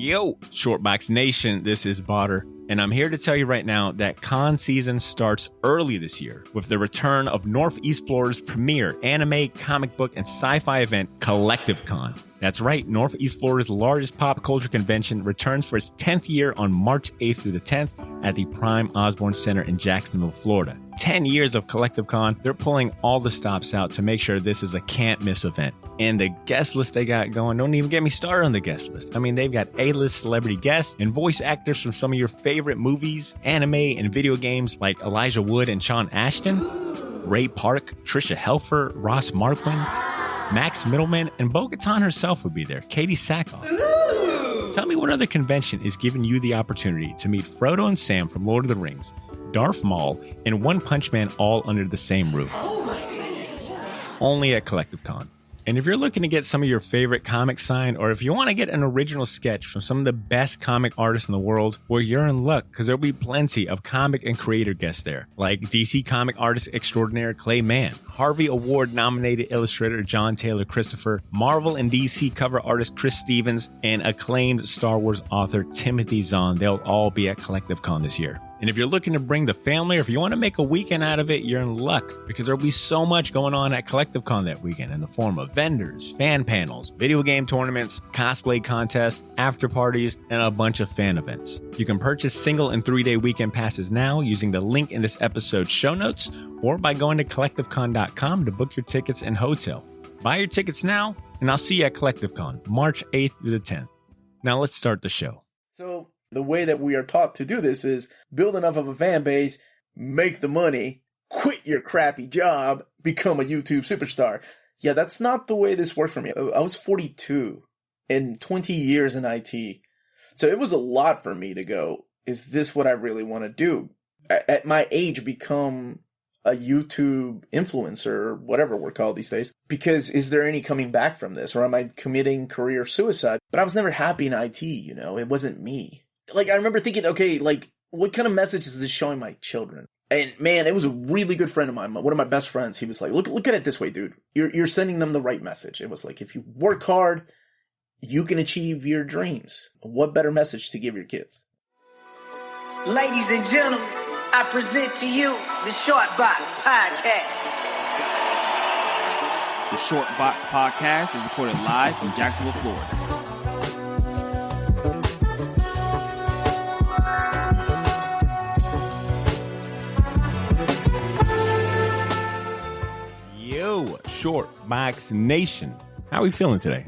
Yo, Shortbox Nation, this is Botter, and I'm here to tell you right now that con season starts early this year with the return of Northeast Florida's premier anime, comic book, and sci-fi event, Collective Con. That's right, Northeast Florida's largest pop culture convention returns for its 10th year on March 8th through the 10th at the Prime Osborne Center in Jacksonville, Florida. 10 years of Collective Con, they're pulling all the stops out to make sure this is a can't-miss event. And the guest list they got going, don't even get me started on the guest list. I mean, they've got A-list celebrity guests and voice actors from some of your favorite movies, anime, and video games like Elijah Wood and Sean Ashton, Ray Park, Trisha Helfer, Ross Marquand, Max Middleman, and Bo-Katan herself will be there, Katie Sackhoff. Tell me what other convention is giving you the opportunity to meet Frodo and Sam from Lord of the Rings, Darth Maul, and One Punch Man all under the same roof. Only at Collective Con. And if you're looking to get some of your favorite comics signed, or if you want to get an original sketch from some of the best comic artists in the world, well, you're in luck, because there'll be plenty of comic and creator guests there, like DC comic artist extraordinaire Clay Mann, Harvey Award-nominated illustrator John Taylor Christopher, Marvel and DC cover artist Chris Stevens, and acclaimed Star Wars author Timothy Zahn. They'll all be at Collective Con this year. And if you're looking to bring the family, or if you want to make a weekend out of it, you're in luck, because there'll be so much going on at Collective Con that weekend in the form of vendors, fan panels, video game tournaments, cosplay contests, after parties, and a bunch of fan events. You can purchase single and 3-day weekend passes now using the link in this episode's show notes, or by going to collectivecon.com to book your tickets and hotel. Buy your tickets now, and I'll see you at Collective Con, March 8th through the 10th. Now let's start the show. So the way that we are taught to do this is build enough of a fan base, make the money, quit your crappy job, become a YouTube superstar. Yeah, that's not the way this worked for me. I was 42 and 20 years in IT. So it was a lot for me to go, is this what I really want to do? At my age, become a YouTube influencer, or whatever we're called these days, because is there any coming back from this? Or am I committing career suicide? But I was never happy in IT, you know, it wasn't me. Like, I remember thinking, okay, like, what kind of message is this showing my children? And man, it was a really good friend of mine, one of my best friends. He was like, look at it this way, dude. You're sending them the right message. It was like, if you work hard, you can achieve your dreams. What better message to give your kids? Ladies and gentlemen, I present to you the Short Box Podcast. The Short Box Podcast is recorded live from Jacksonville, Florida. Yo, Shortbox Nation. How are we feeling today?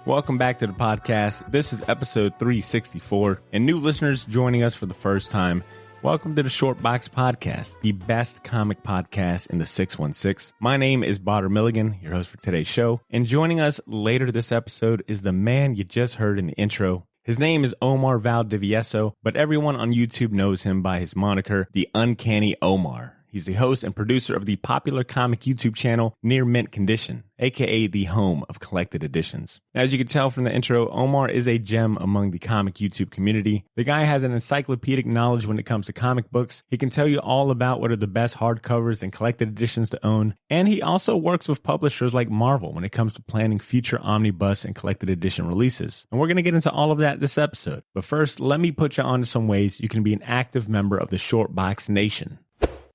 Welcome back to the podcast. This is episode 364, and new listeners joining us for the first time, welcome to the Shortbox Podcast, the best comic podcast in the 616. My name is Botter Milligan, your host for today's show, and joining us later this episode is the man you just heard in the intro. His name is Omar Valdivieso, but everyone on YouTube knows him by his moniker, the Uncanny Omar. He's the host and producer of the popular comic YouTube channel Near Mint Condition, aka the home of collected editions. As you can tell from the intro, Omar is a gem among the comic YouTube community. The guy has an encyclopedic knowledge when it comes to comic books. He can tell you all about what are the best hardcovers and collected editions to own. And he also works with publishers like Marvel when it comes to planning future omnibus and collected edition releases. And we're going to get into all of that this episode. But first, let me put you on to some ways you can be an active member of the Shortbox Nation.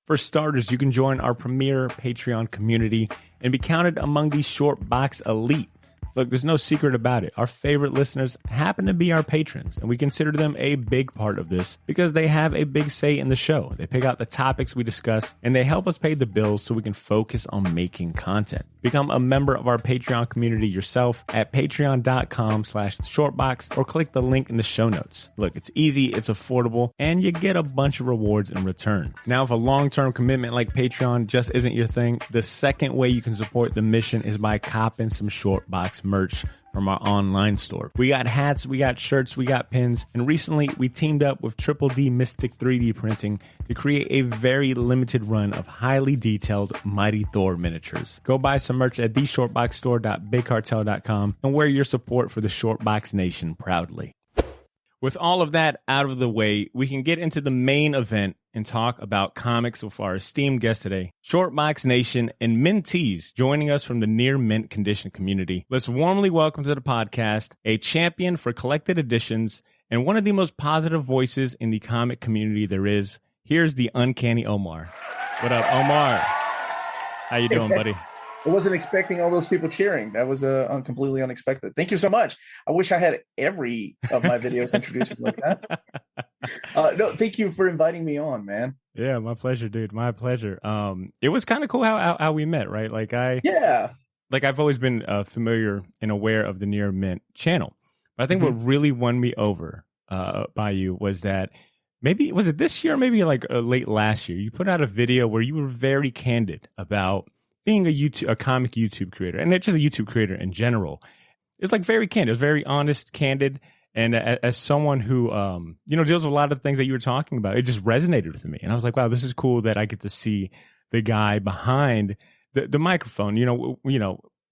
For starters, you can join our premier Patreon community and be counted among the Shortbox elite. Look, there's no secret about it. Our favorite listeners happen to be our patrons, and we consider them a big part of this because they have a big say in the show. They pick out the topics we discuss, and they help us pay the bills so we can focus on making content. Become a member of our Patreon community yourself at patreon.com/shortbox or click the link in the show notes. Look, it's easy, it's affordable, and you get a bunch of rewards in return. Now, if a long-term commitment like Patreon just isn't your thing, the second way you can support the mission is by copping some Shortbox merch from our online store. We got hats, we got shirts, we got pins, and recently we teamed up with Triple D Mystic 3D Printing to create a very limited run of highly detailed Mighty Thor miniatures. Go buy some merch at theshortboxstore.bigcartel.com and wear your support for the Shortbox Nation proudly. With all of that out of the way, we can get into the main event and talk about comics with our esteemed guest today, Shortbox Nation and Mentees, joining us from the near mint condition community. Let's warmly welcome to the podcast a champion for collected editions and one of the most positive voices in the comic community there is. Here's the Uncanny Omar. What up, Omar? How you doing, buddy? I wasn't expecting all those people cheering. That was completely unexpected. Thank you so much. I wish I had every of my videos introduced like that. No, thank you for inviting me on, man. Yeah, my pleasure, dude. My pleasure. It was kind of cool how we met, right? Like I've always been familiar and aware of the Near Mint channel. But I think what really won me over by you was that maybe, was it this year, maybe like late last year, you put out a video where you were very candid about being a comic YouTube creator, and it's just a YouTube creator in general. It's like very candid. It was very honest, candid. And as someone who, deals with a lot of the things that you were talking about, it just resonated with me. And I was like, wow, this is cool that I get to see the guy behind the microphone.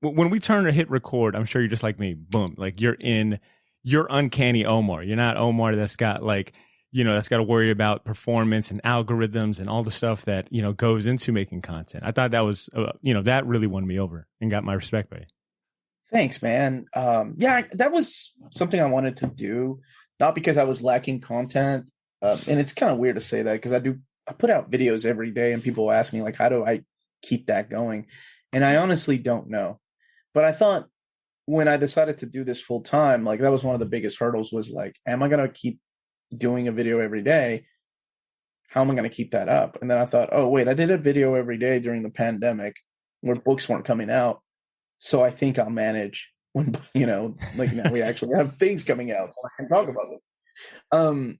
When we turn or hit record, I'm sure you're just like me. Boom. Like you're Uncanny Omar. You're not Omar that's got that's got to worry about performance and algorithms and all the stuff that, goes into making content. I thought that was, that really won me over and got my respect by you. Thanks, man. That was something I wanted to do, not because I was lacking content. And it's kind of weird to say that because I put out videos every day and people ask me like, how do I keep that going? And I honestly don't know. But I thought when I decided to do this full time, like that was one of the biggest hurdles was like, am I going to keep doing a video every day? How am I going to keep that up? And then I thought, oh wait, I did a video every day during the pandemic where books weren't coming out. So I think I'll manage when, now we actually have things coming out so I can talk about them.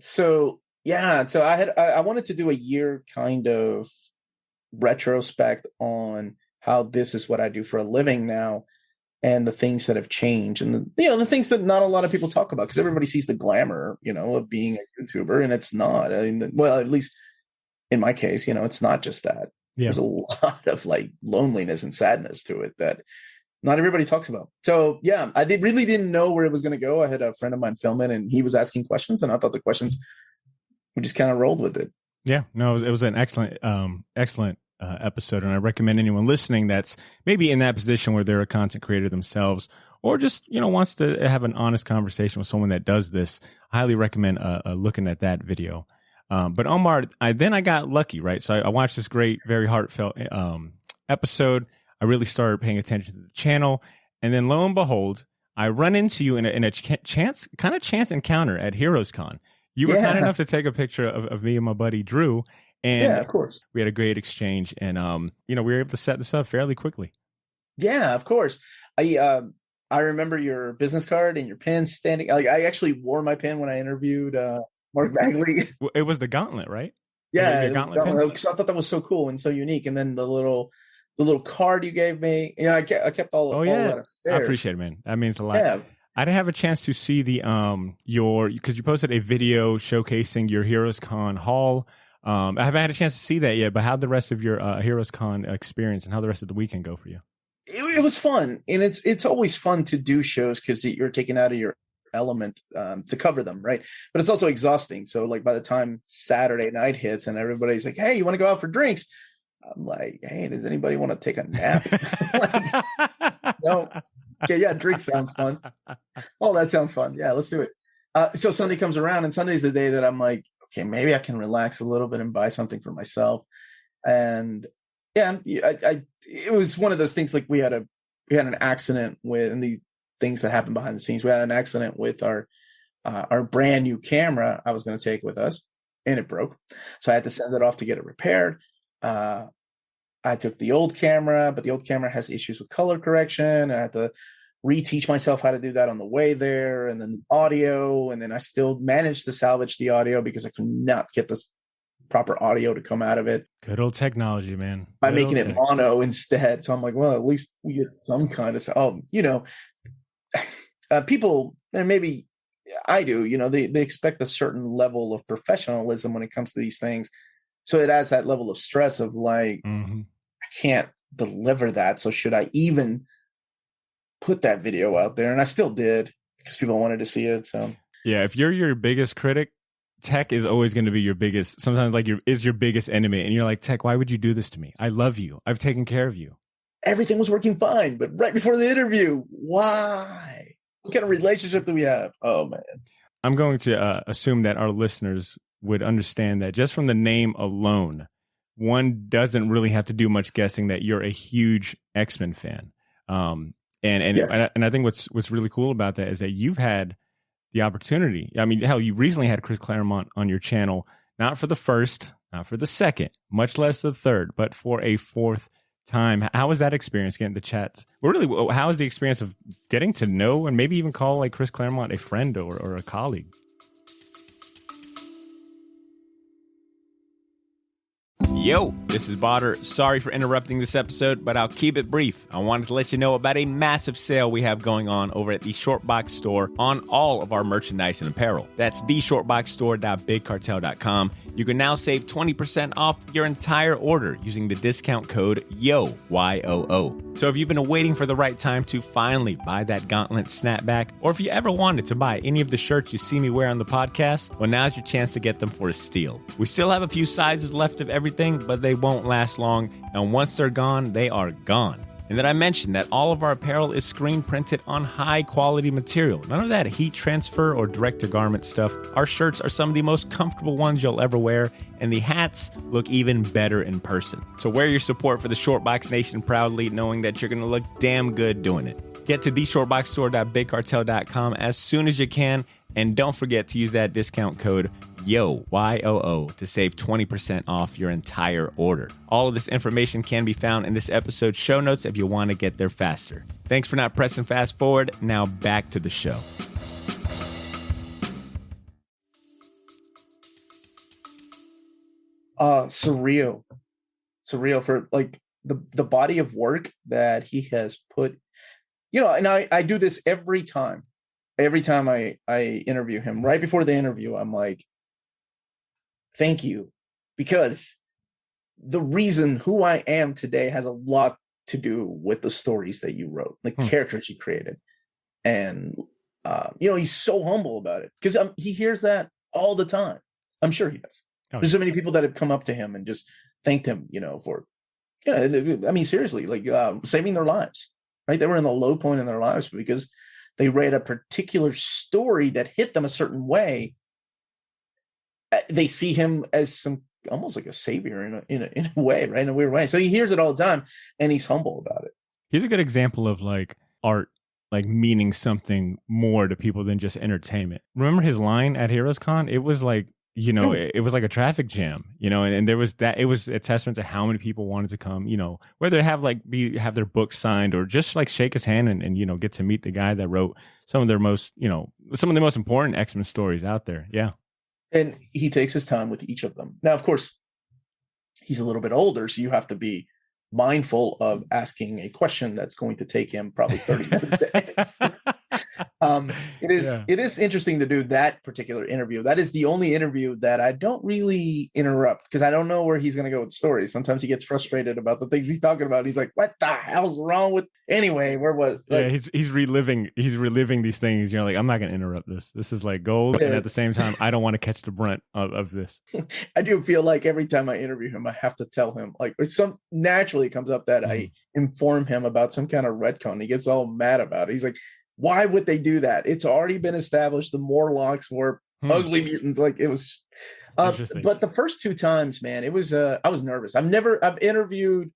So I wanted to do a year kind of retrospect on how this is what I do for a living now. And the things that have changed and the things that not a lot of people talk about because everybody sees the glamour, of being a YouTuber and it's not. I mean, well, at least in my case, it's not just that. Yeah. There's a lot of like loneliness and sadness to it that not everybody talks about. So yeah, I really didn't know where it was going to go. I had a friend of mine film it and he was asking questions and I thought the questions, we just kind of rolled with it. Yeah, no, it was an excellent episode, and I recommend anyone listening that's maybe in that position where they're a content creator themselves or just wants to have an honest conversation with someone that does this. I highly recommend looking at that video. But Omar, I got lucky, right? So I watched this great, very heartfelt episode. I really started paying attention to the channel, and then lo and behold, I run into you in a chance encounter at Heroes Con. You were kind enough to take a picture of me and my buddy Drew. And yeah, of course. We had a great exchange and, we were able to set this up fairly quickly. Yeah, of course. I remember your business card and your pin standing. I actually wore my pin when I interviewed Mark Bagley. It was the gauntlet, right? Yeah, your gauntlet pin? I thought that was so cool and so unique. And then the little card you gave me, I kept all that upstairs. I appreciate it, man. That means a lot. Yeah. I didn't have a chance to see the because you posted a video showcasing your Heroes Con haul. I haven't had a chance to see that yet, but how'd the rest of your Heroes Con experience and how the rest of the weekend go for you? It was fun. And it's always fun to do shows because you're taken out of your element to cover them, right? But it's also exhausting. So like by the time Saturday night hits and everybody's like, hey, you want to go out for drinks? I'm like, hey, does anybody want to take a nap? No. Okay, yeah, drinks sounds fun. Oh, that sounds fun. Yeah, let's do it. So Sunday comes around and Sunday's the day that I'm like, okay, maybe I can relax a little bit and buy something for myself. And yeah, it was one of those things like we had an accident with, and the things that happen behind the scenes. We had an accident with our brand new camera I was going to take with us and it broke. So I had to send it off to get it repaired. I took the old camera, but the old camera has issues with color correction. I had to reteach myself how to do that on the way there, and then the audio, and then I still managed to salvage the audio because I could not get this proper audio to come out of it. Good old technology, man. By making it mono instead. So I'm like, well, at least we get some kind of people, and maybe I do, they expect a certain level of professionalism when it comes to these things. So it adds that level of stress of like, I can't deliver that. So should I even put that video out there? And I still did because people wanted to see it. So Yeah, if you're your biggest critic, tech is always going to be your biggest, sometimes like your biggest enemy. And you're like, tech, why would you do this to me? I love you. I've taken care of you. Everything was working fine, but right before the interview, why? What kind of relationship do we have? Oh, man. I'm going to assume that our listeners would understand that just from the name alone, one doesn't really have to do much guessing that you're a huge X-Men fan. And Yes. I think what's really cool about that is that you've had the opportunity. I mean, hell, you recently had Chris Claremont on your channel, not for the first, not for the second, much less the third, but for a fourth time. How was that experience getting the chats? Really, how was the experience of getting to know and maybe even call like Chris Claremont a friend or a colleague? Yo, this is Botter. Sorry for interrupting this episode, but I'll keep it brief. I wanted to let you know about a massive sale we have going on over at the Shortbox store on all of our merchandise and apparel. That's theshortboxstore.bigcartel.com. You can now save 20% off your entire order using the discount code YOO, Y-O-O. So if you've been waiting for the right time to finally buy that gauntlet snapback, or if you ever wanted to buy any of the shirts you see me wear on the podcast, well, now's your chance to get them for a steal. We still have a few sizes left of everything, but they won't last long, and once they're gone, they are gone. And then I mentioned that all of our apparel is screen printed on high quality material. None of that heat transfer or direct to garment stuff. Our shirts are some of the most comfortable ones you'll ever wear, and the hats look even better in person. So wear your support for the Shortbox Nation proudly, knowing that you're going to look damn good doing it. Get to theshortboxstore.bigcartel.com as soon as you can, and don't forget to use that discount code YOO, Y-O-O, to save 20% off your entire order. All of this information can be found in this episode's show notes if you want to get there faster. Thanks for not pressing fast forward. Now back to the show. Surreal for like the body of work that he has put, and I do this every time I interview him. Right before the interview, I'm like, thank you, because the reason who I am today has a lot to do with the stories that you wrote, the characters you created. And, he's so humble about it because he hears that all the time. I'm sure he does. Oh, there's so many people that have come up to him and just thanked him, for, seriously, like saving their lives, right? They were in the low point in their lives because they read a particular story that hit them a certain way. They see him as almost like a savior in a way, right? In a weird way. So he hears it all the time and he's humble about it. He's a good example of like art, like meaning something more to people than just entertainment. Remember his line at Heroes Con? It was like, it was like a traffic jam, and there was that, it was a testament to how many people wanted to come, whether have their books signed or just like shake his hand and get to meet the guy that wrote some of the most important X-Men stories out there. Yeah. And he takes his time with each of them. Now, of course, he's a little bit older, so you have to be mindful of asking a question that's going to take him probably 30 minutes to answer. It is interesting to do that particular interview. That is the only interview that I don't really interrupt because I don't know where he's going to go with stories. Sometimes he gets frustrated about the things he's talking about. He's like, "What the hell's wrong with?" Anyway, where was? Like, yeah, he's reliving these things. You're like, I'm not going to interrupt this. This is like gold, and at the same time, I don't want to catch the brunt of this. I do feel like every time I interview him, I have to tell him like some naturally comes up that I inform him about some kind of retcon. He gets all mad about it. He's like, why would they do that? It's already been established the Morlocks were ugly mutants. Like it was, but the first two times, man, it was, I was nervous. I've interviewed,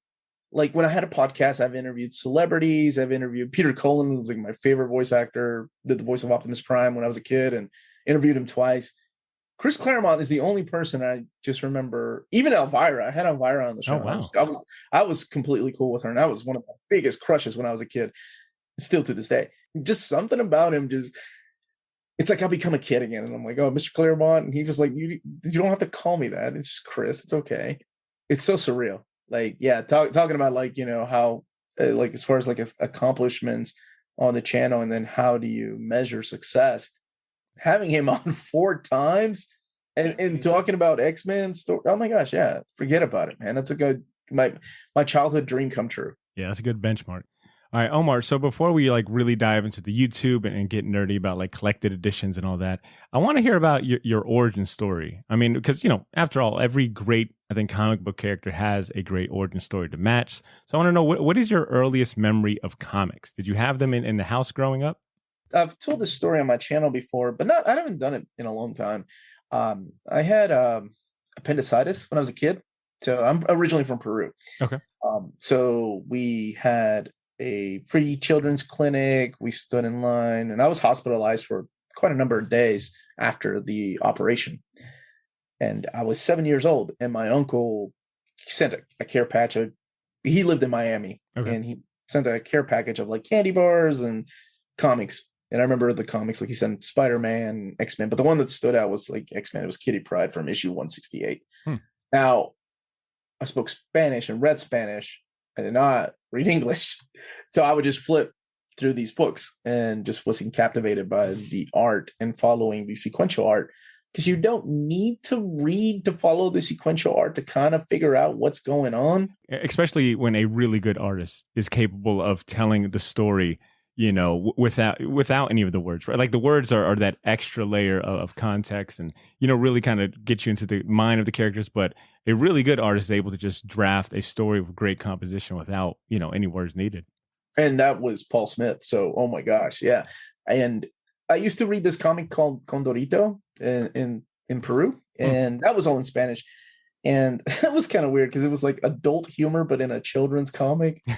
like when I had a podcast, I've interviewed celebrities. I've interviewed Peter Cullen, who's like my favorite voice actor, did the voice of Optimus Prime when I was a kid and interviewed him twice. Chris Claremont is the only person I just remember. Even Elvira, I had Elvira on the show. Oh, wow. I was completely cool with her, and that was one of my biggest crushes when I was a kid. Still to this day, just something about him. It's like I'll become a kid again, and I'm like, "Oh, Mr. Claremont," and he was like, "You don't have to call me that. It's just Chris. It's okay." It's so surreal. Like, yeah, talking about like how like as far as like accomplishments on the channel, and then how do you measure success? Having him on 4 times and talking about X-Men story. Oh my gosh, yeah. Forget about it, man. That's a good my childhood dream come true. Yeah, that's a good benchmark. All right, Omar. So before we like really dive into the YouTube and get nerdy about like collected editions and all that, I want to hear about your origin story. I mean, because, after all, every great, I think, comic book character has a great origin story to match. So I want to know, what is your earliest memory of comics? Did you have them in the house growing up? I've told this story on my channel before, but I haven't done it in a long time. I had appendicitis when I was a kid. So I'm originally from Peru. Okay. So we had a free children's clinic. We stood in line, and I was hospitalized for quite a number of days after the operation. And I was 7 years old, and my uncle sent a care package. He lived in Miami, and he sent a care package of like candy bars and comics. And I remember the comics, like he sent Spider-Man, X-Men, but the one that stood out was like X-Men. It was Kitty Pryde from issue 168. Now, I spoke Spanish and read Spanish. I did not read English. So I would just flip through these books and just wasn't captivated by the art and following the sequential art, because you don't need to read to follow the sequential art to kind of figure out what's going on. Especially when a really good artist is capable of telling the story, without any of the words, right? Like the words are that extra layer of context and, really kind of get you into the mind of the characters. But a really good artist is able to just draft a story with great composition without, any words needed. And that was Paul Smith. So, oh my gosh. Yeah. And I used to read this comic called Condorito in Peru, and that was all in Spanish. And that was kind of weird because it was like adult humor, but in a children's comic. So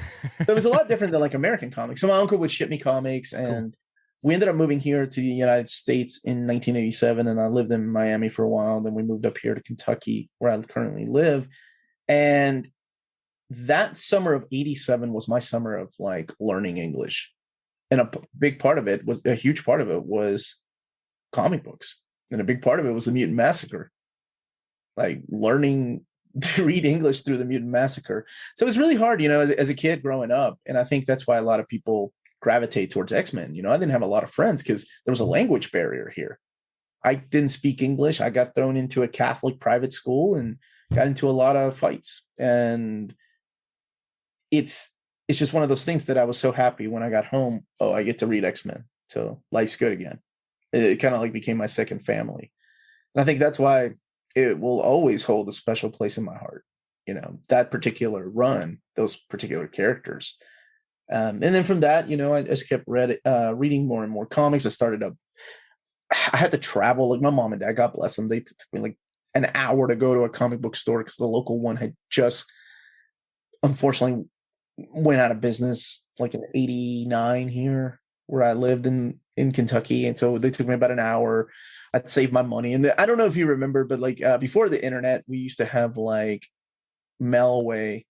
it was a lot different than like American comics. So my uncle would ship me comics, and we ended up moving here to the United States in 1987. And I lived in Miami for a while. Then we moved up here to Kentucky, where I currently live. And that summer of 87 was my summer of like learning English. And a huge part of it was comic books. And a big part of it was the Mutant Massacre. Like learning to read English through the Mutant Massacre. So it was really hard, as a kid growing up. And I think that's why a lot of people gravitate towards X-Men. I didn't have a lot of friends because there was a language barrier here. I didn't speak English. I got thrown into a Catholic private school and got into a lot of fights. And it's just one of those things that I was so happy when I got home. Oh, I get to read X-Men. So life's good again. It kind of like became my second family. And I think that's why it will always hold a special place in my heart. That particular run, those particular characters. And then from that, I just kept reading more and more comics. I had to travel. Like my mom and dad, God bless them, they took me like an hour to go to a comic book store because the local one had just, unfortunately, went out of business like in 89 here where I lived in Kentucky. And so they took me about an hour. I'd save my money. And I don't know if you remember, but like before the internet, we used to have like mailway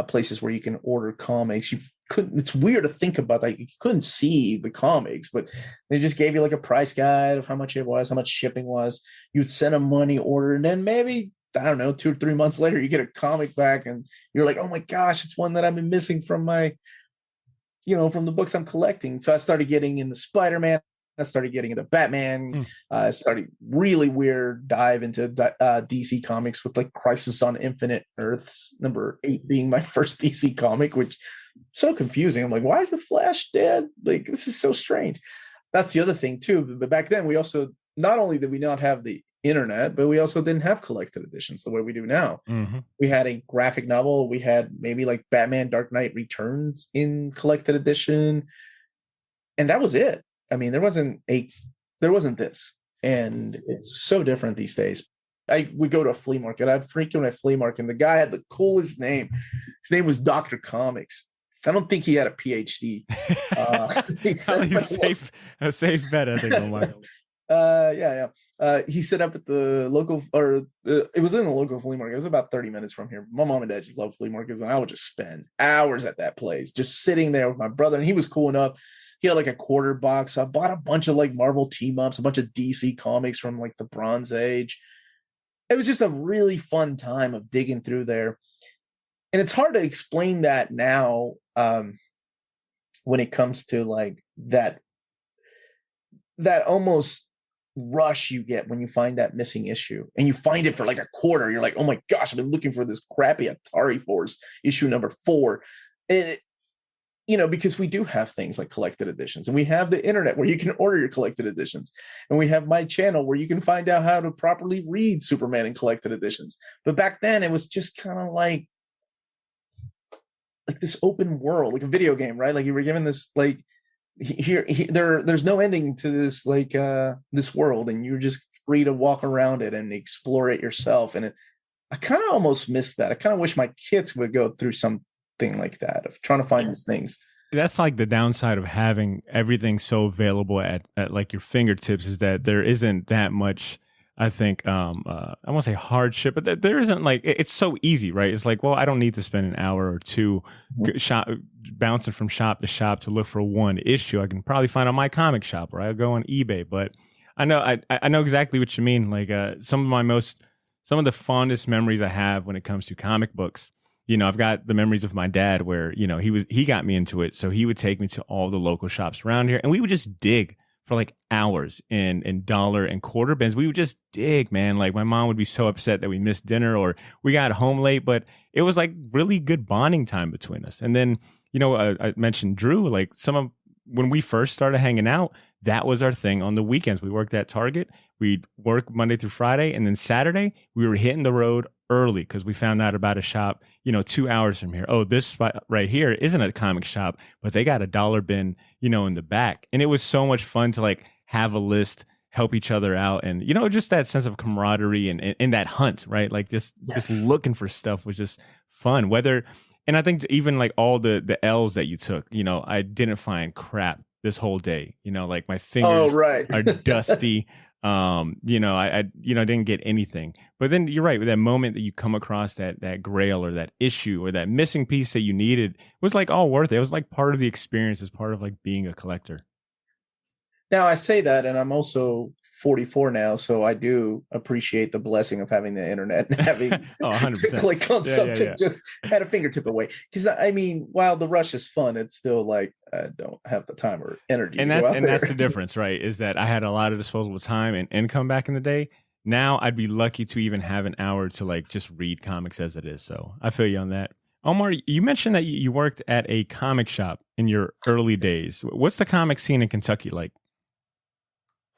places where you can order comics. It's weird to think about that. You couldn't see the comics, but they just gave you like a price guide of how much it was, how much shipping was. You'd send a money order, and then maybe, I don't know, 2 or 3 months later, you get a comic back and you're like, oh my gosh, it's one that I've been missing from my, from the books I'm collecting. So I started getting into Spider-Man. I started getting into Batman. I started really weird dive into DC comics with like Crisis on Infinite Earths, number 8 being my first DC comic, which so confusing. I'm like, why is the Flash dead? Like, this is so strange. That's the other thing too. But back then we also, not only did we not have the internet, but we also didn't have collected editions the way we do now. We had a graphic novel. We had maybe like Batman Dark Knight Returns in collected edition. And that was it. I mean, there wasn't this, and it's so different these days. I would go to a flea market. I'd frequent a flea market, and the guy had the coolest name. His name was Dr. Comics. I don't think he had a PhD. A safe bet, I think. He set up at the local, it was in a local flea market. It was about 30 minutes from here. My mom and dad just love flea markets, and I would just spend hours at that place, just sitting there with my brother. And he was cool enough. He had like a quarter box. So I bought a bunch of like Marvel team-ups, a bunch of DC comics from like the Bronze Age. It was just a really fun time of digging through there. And it's hard to explain that now when it comes to like that almost rush you get when you find that missing issue, and you find it for like a quarter. You're like, oh my gosh, I've been looking for this crappy Atari Force issue number 4. because we do have things like collected editions, and we have the internet where you can order your collected editions, and we have my channel where you can find out how to properly read Superman in collected editions. But back then it was just kind of like this open world, like a video game, right? Like you were given this, like, there's no ending to this, like this world, and you're just free to walk around it and explore it yourself. And I kind of almost miss that. I kind of wish my kids would go through something like that, of trying to find these things. That's like the downside of having everything so available at like your fingertips, is that there isn't that much, I think, I won't say hardship, but there isn't, like, it's so easy, right? It's like, well, I don't need to spend an hour or two bouncing from shop to shop to look for one issue. I can probably find on my comic shop, or I'll go on eBay. But I know exactly what you mean. Like some of the fondest memories I have when it comes to comic books, I've got the memories of my dad where, he got me into it. So he would take me to all the local shops around here, and we would just dig for like hours in dollar and quarter bins. We would just dig, man. Like my mom would be so upset that we missed dinner or we got home late, but it was like really good bonding time between us. And then, I mentioned Drew, like when we first started hanging out, that was our thing on the weekends. We worked at Target. We'd work Monday through Friday, and then Saturday we were hitting the road early because we found out about a shop, 2 hours from here. Oh, this spot right here isn't a comic shop, but they got a dollar bin, in the back. And it was so much fun to like have a list, help each other out, and just that sense of camaraderie and that hunt, right? Like just looking for stuff was just fun. And I think even like all the L's that you took, I didn't find crap this whole day. Like my fingers are dusty. I didn't get anything. But then you're right, with that moment that you come across that grail or that issue or that missing piece that you needed was like all worth it. It was like part of the experience, as part of like being a collector. Now I say that, and I'm also 44 now, so I do appreciate the blessing of having the internet and having to click on something just at a fingertip away. Because I mean, while the rush is fun, it's still like I don't have the time or energy to go out there. That's the difference, right? Is that I had a lot of disposable time and income back in the day. Now I'd be lucky to even have an hour to like just read comics as it is. So I feel you on that. Omar, you mentioned that you worked at a comic shop in your early days. What's the comic scene in Kentucky like?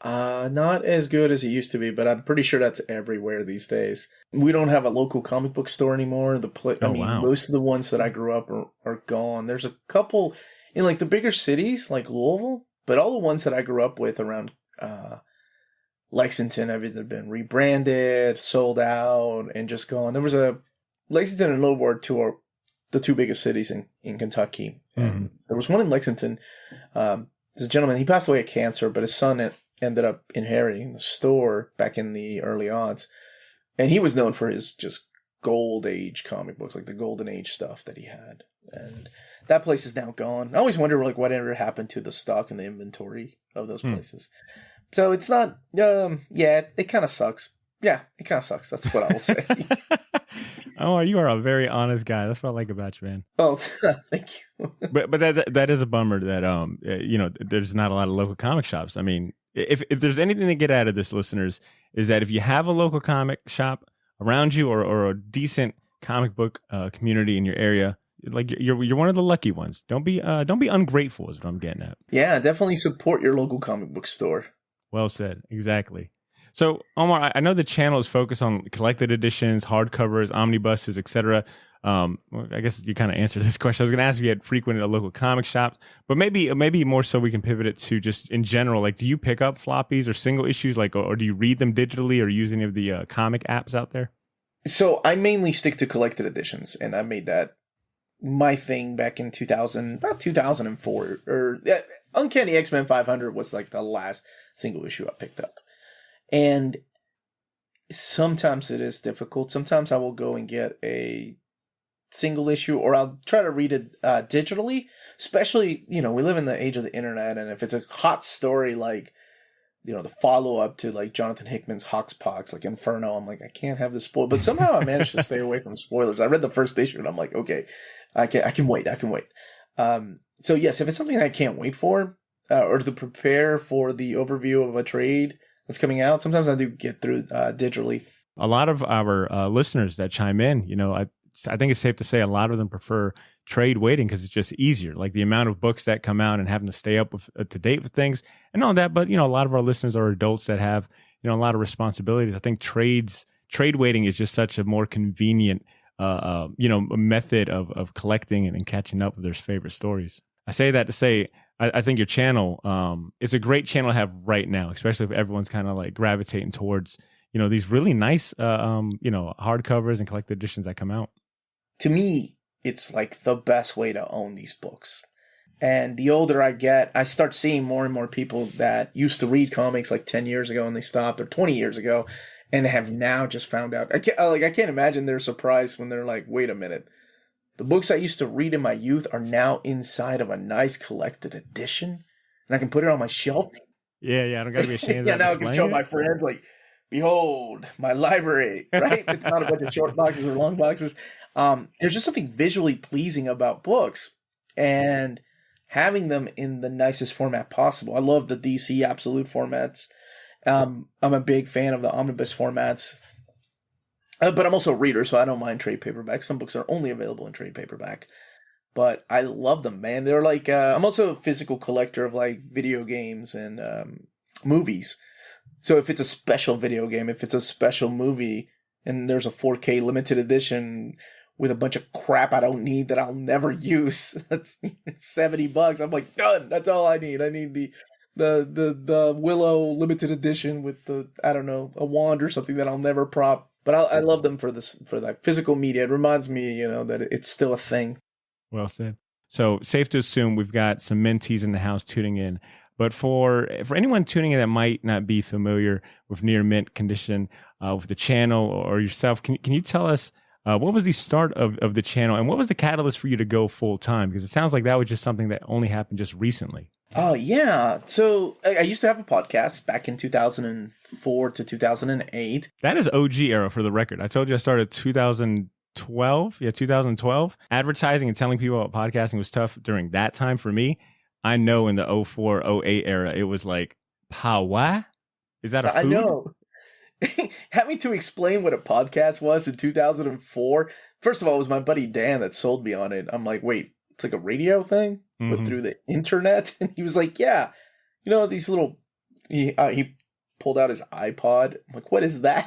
Not as good as it used to be, but I'm pretty sure that's everywhere these days. We don't have a local comic book store anymore. Most of the ones that I grew up are gone. There's a couple in like the bigger cities like Louisville, but all the ones that I grew up with around Lexington have either been rebranded, sold out, and just gone. There was Lexington and Louisville are the two biggest cities in Kentucky. And there was one in Lexington. There's a gentleman, he passed away of cancer, but his son ended up inheriting the store back in the early odds. And he was known for his just gold age comic books, like the golden age stuff that he had. And that place is now gone. I always wonder like whatever happened to the stock and the inventory of those places. So it's not, it kind of sucks. Yeah, it kind of sucks. That's what I will say. Oh, you are a very honest guy. That's what I like about you, man. Oh, thank you. but that is a bummer that there's not a lot of local comic shops. I mean, if there's anything to get out of this, listeners, is that if you have a local comic shop around you or a decent comic book community in your area, like you're one of the lucky ones. Don't be ungrateful is what I'm getting at. Yeah, definitely support your local comic book store. Well said. Exactly. So, Omar, I know the channel is focused on collected editions, hardcovers, omnibuses, etc. I guess you kind of answered this question. I was going to ask if you had frequented a local comic shop, but maybe more so we can pivot it to just in general. Like, do you pick up floppies or single issues, like, or do you read them digitally or use any of the comic apps out there? So I mainly stick to collected editions, and I made that my thing back in 2004. Or Uncanny X-Men 500 was like the last single issue I picked up. And sometimes it is difficult. Sometimes I will go and get a single issue, or I'll try to read it digitally. Especially, we live in the age of the internet, and if it's a hot story like, the follow-up to like Jonathan Hickman's Hoxpox, like Inferno, I'm like, I can't have this spoiled. But somehow I managed to stay away from spoilers. I read the first issue, and I'm like, okay, I can wait. So yes, if it's something I can't wait for, or to prepare for the overview of a trade that's coming out, sometimes I do get through digitally. A lot of our listeners that chime in, I think it's safe to say a lot of them prefer trade waiting because it's just easier. Like the amount of books that come out and having to stay up with to date with things and all that. But a lot of our listeners are adults that have a lot of responsibilities. I think trade waiting is just such a more convenient method of collecting and catching up with their favorite stories. I say that to say I think your channel is a great channel to have right now, especially if everyone's kind of like gravitating towards these really nice hardcovers and collected editions that come out. To me, it's like the best way to own these books. And the older I get, I start seeing more and more people that used to read comics like 10 years ago and they stopped, or 20 years ago, and they have now just found out. I can't imagine they're surprised when they're like, wait a minute. The books I used to read in my youth are now inside of a nice collected edition, and I can put it on my shelf. Yeah, I don't got to be ashamed yeah, of now I can show my friends, like, behold, my library, right? It's not a bunch of short boxes or long boxes. There's just something visually pleasing about books and having them in the nicest format possible. I love the DC Absolute formats. I'm a big fan of the omnibus formats. But I'm also a reader, so I don't mind trade paperback. Some books are only available in trade paperback. But I love them, man. They're like, I'm also a physical collector of like video games and movies. So if it's a special video game, if it's a special movie, and there's a 4K limited edition with a bunch of crap I don't need that I'll never use, that's $70. I'm like, done. That's all I need. I need the Willow limited edition with a wand or something that I'll never prop. But I love them for that physical media. It reminds me, that it's still a thing. Well said. So safe to assume we've got some mentees in the house tuning in. But for anyone tuning in that might not be familiar with near mint condition, with the channel or yourself, can you tell us what was the start of the channel and what was the catalyst for you to go full time? Because it sounds like that was just something that only happened just recently. Oh, yeah. So I used to have a podcast back in 2004 to 2008. That is OG era for the record. I told you I started 2012. Yeah, 2012. Advertising and telling people about podcasting was tough during that time for me. I know in the 04, 08 era, it was like, what? Is that a food? I know. Having to explain what a podcast was in 2004. First of all, it was my buddy Dan that sold me on it. I'm like, wait, it's like a radio thing, but through the internet? And he was like, yeah, these little, he pulled out his iPod. I'm like, what is that?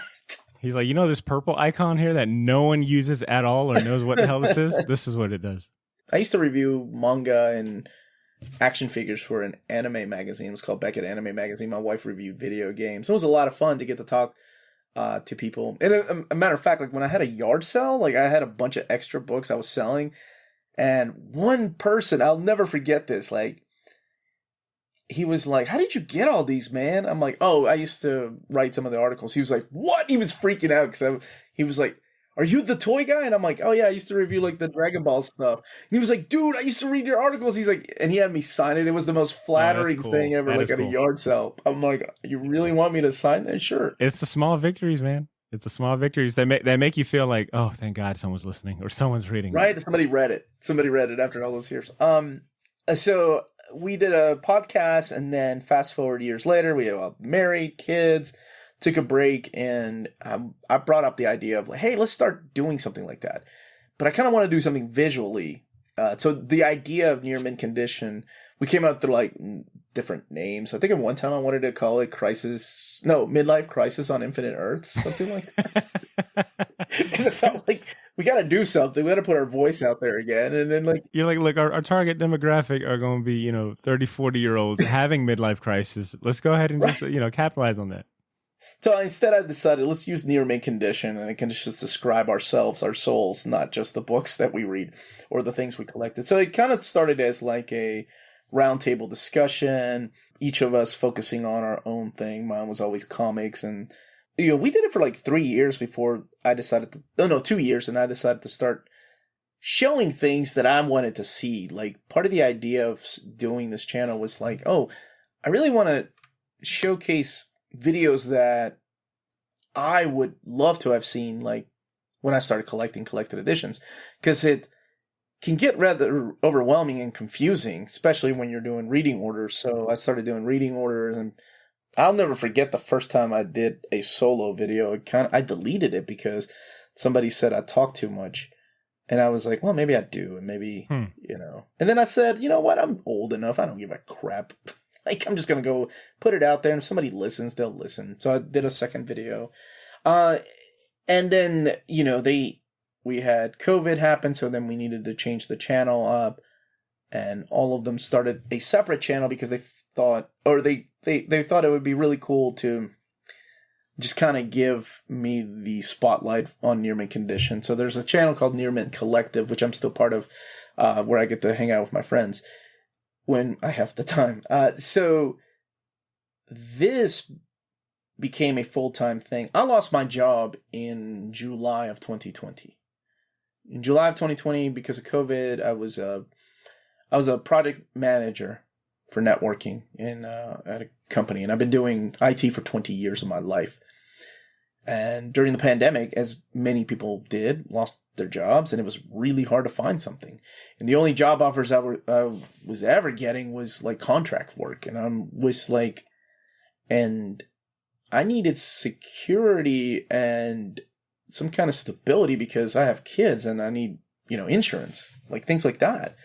He's like, this purple icon here that no one uses at all or knows what the hell this is? This is what it does. I used to review manga and action figures for an anime magazine. It was called Beckett Anime Magazine. My wife reviewed video games. It was a lot of fun to get to talk to people. And a matter of fact, like when I had a yard sale, like I had a bunch of extra books I was selling. And one person, I'll never forget this, like, he was like, how did you get all these, man? I'm like, oh, I used to write some of the articles. He was like, what? He was freaking out because he was like, are you the toy guy? And I'm like, oh yeah, I used to review like the Dragon Ball stuff. And he was like, dude, I used to read your articles. He's like, and he had me sign it. It was the most flattering thing ever, like at a yard sale. I'm like, you really want me to sign that? Sure. It's the small victories, man. It's the small victories that make you feel like, oh, thank God someone's listening or someone's reading. Right? Somebody read it. Somebody read it after all those years. So we did a podcast, and then fast forward years later, we were married, kids, took a break, and I brought up the idea of like, hey, let's start doing something like that. But I kind of want to do something visually. So the idea of near mint condition, we came up with like different names. I think at one time I wanted to call it Midlife Crisis on Infinite Earths, something like that. Because it felt like we got to do something. We got to put our voice out there again. And then like, you're like, look, our target demographic are going to be, 30, 40-year-olds having midlife crisis. Let's go ahead and just, capitalize on that. So instead I decided let's use near mint condition, and it can just describe ourselves, our souls, not just the books that we read or the things we collected. So it kind of started as like a roundtable discussion, each of us focusing on our own thing. Mine was always comics, and we did it for like 3 years before I decided to, 2 years, and I decided to start showing things that I wanted to see. Like part of the idea of doing this channel was like, oh, I really want to showcase videos that I would love to have seen, like when I started collecting collected editions, because it can get rather overwhelming and confusing, especially when you're doing reading orders. So I started doing reading orders, and I'll never forget the first time I did a solo video. I deleted it because somebody said I talked too much. And I was like, well, maybe I do. And maybe, And then I said, you know what? I'm old enough. I don't give a crap. Like, I'm just going to go put it out there. And if somebody listens, they'll listen. So I did a second video. And then, we had COVID happen. So then we needed to change the channel up. And all of them started a separate channel because they thought, they thought it would be really cool to just kind of give me the spotlight on near mint condition. So there's a channel called Near Mint Collective, which I'm still part of, where I get to hang out with my friends when I have the time. So this became a full-time thing. I lost my job in July of 2020. In July of 2020, because of COVID, I was a project manager for networking at a company, and I've been doing IT for 20 years of my life. And during the pandemic, as many people did, lost their jobs, and it was really hard to find something. And the only job offers I was ever getting was like contract work, and and I needed security and some kind of stability because I have kids and I need insurance, like things like that.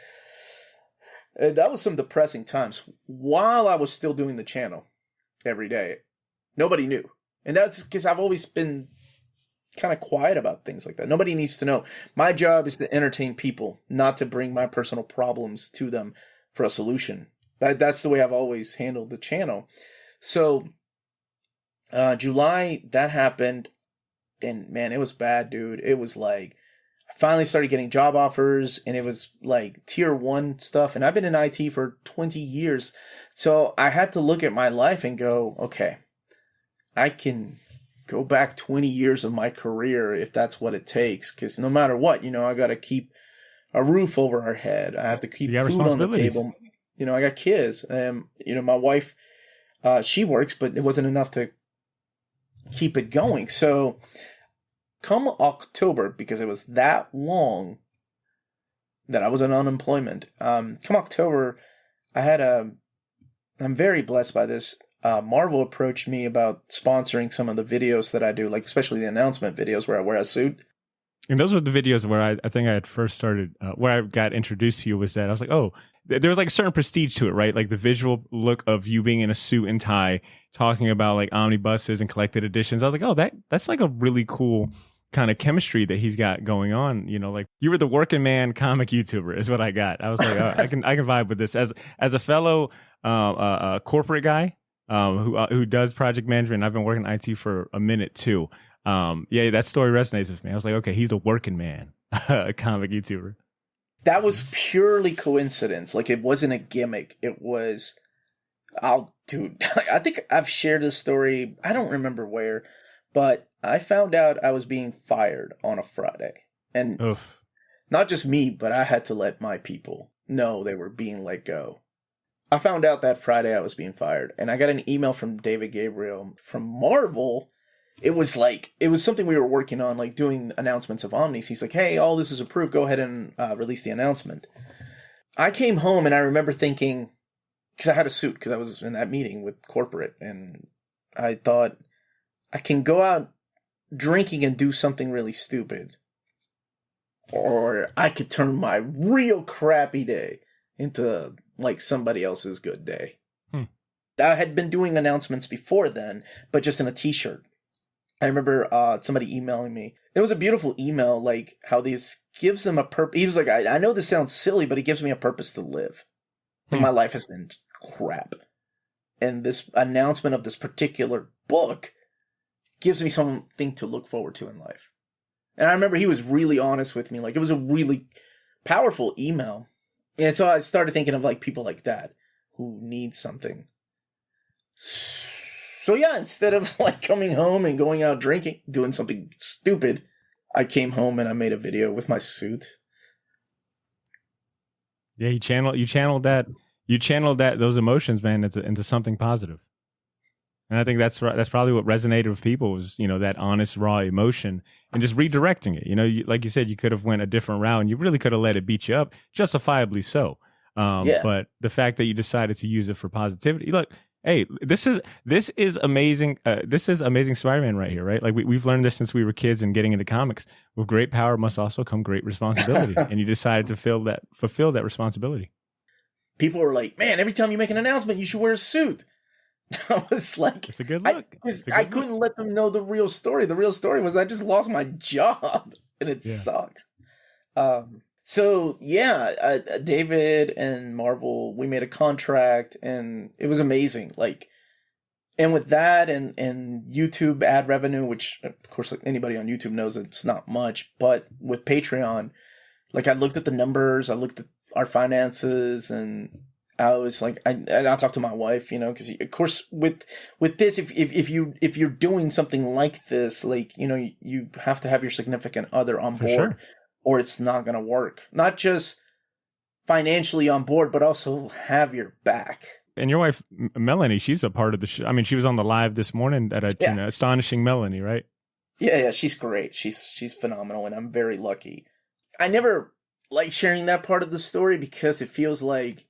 And that was some depressing times while I was still doing the channel every day. Nobody knew. And that's because I've always been kind of quiet about things like that. Nobody needs to know. My job is to entertain people, not to bring my personal problems to them for a solution. That's the way I've always handled the channel. So July, that happened. And man, it was bad, dude. It was like, I finally started getting job offers, and it was like tier 1 stuff. And I've been in IT for 20 years. So I had to look at my life and go, okay, I can go back 20 years of my career if that's what it takes. Because no matter what, I got to keep a roof over our head. I have to keep food on the table. I got kids. My wife, she works, but it wasn't enough to keep it going. So come October, because it was that long that I was on unemployment. Come October, I'm very blessed by this. Marvel approached me about sponsoring some of the videos that I do, like especially the announcement videos where I wear a suit. And those were the videos where I think I had first started, where I got introduced to you, was that I was like, oh, there was like a certain prestige to it, right? Like the visual look of you being in a suit and tie, talking about like omnibuses and collected editions. I was like, oh, that's like a really cool kind of chemistry that he's got going on. Like you were the working man comic YouTuber is what I got. I was like, oh, I can vibe with this as a fellow corporate guy. Who does project management. I've been working in IT for a minute too. That story resonates with me. I was like, okay, he's the working man, a comic YouTuber. That was purely coincidence. Like, it wasn't a gimmick. It was, dude, I think I've shared this story. I don't remember where, but I found out I was being fired on a Friday. And Oof. Not just me, but I had to let my people know they were being let go. I found out that Friday I was being fired, and I got an email from David Gabriel from Marvel. It was something we were working on, like doing announcements of Omnis. He's like, hey, all this is approved. Go ahead and release the announcement. I came home and I remember thinking, because I had a suit, because I was in that meeting with corporate, and I thought, I can go out drinking and do something really stupid, or I could turn my real crappy day into like somebody else's good day. I had been doing announcements before then, but just in a t-shirt. I remember somebody emailing me. It was a beautiful email, like how this gives them a purpose. He was like, I know this sounds silly, but it gives me a purpose to live. And my life has been crap. And this announcement of this particular book gives me something to look forward to in life. And I remember he was really honest with me. Like, it was a really powerful email. And so I started thinking of like people like that who need something. So yeah, instead of like coming home and going out drinking, doing something stupid, I came home and I made a video with my suit. Yeah, you channeled those emotions, man, into something positive. And I think that's probably what resonated with people was, that honest, raw emotion and just redirecting it. Like you said, you could have went a different route and you really could have let it beat you up, justifiably so. But the fact that you decided to use it for positivity, look, Hey, this is amazing. This is amazing Spider-Man right here, right? Like we've learned this since we were kids and getting into comics. With great power must also come great responsibility, and you decided to fulfill that responsibility. People are like, man, every time you make an announcement, you should wear a suit. I was like, it's a good look. I couldn't let them know the real story. The real story was I just lost my job, and it sucks. So yeah, David and Marvel, we made a contract, and it was amazing. Like, and with that and YouTube ad revenue, which of course, like anybody on YouTube knows, it's not much, but with Patreon, like I looked at the numbers, I looked at our finances, and I was like, I talked to my wife, you know, because of course with this, if you're doing something like this, like, you know, you have to have your significant other on board, sure, or it's not going to work. Not just financially on board, but also have your back. And your wife, Melanie, she's a part of the show. I mean, she was on the live this morning at Astonishing Melanie, right? Yeah, she's great. She's phenomenal, and I'm very lucky. I never like sharing that part of the story because it feels like,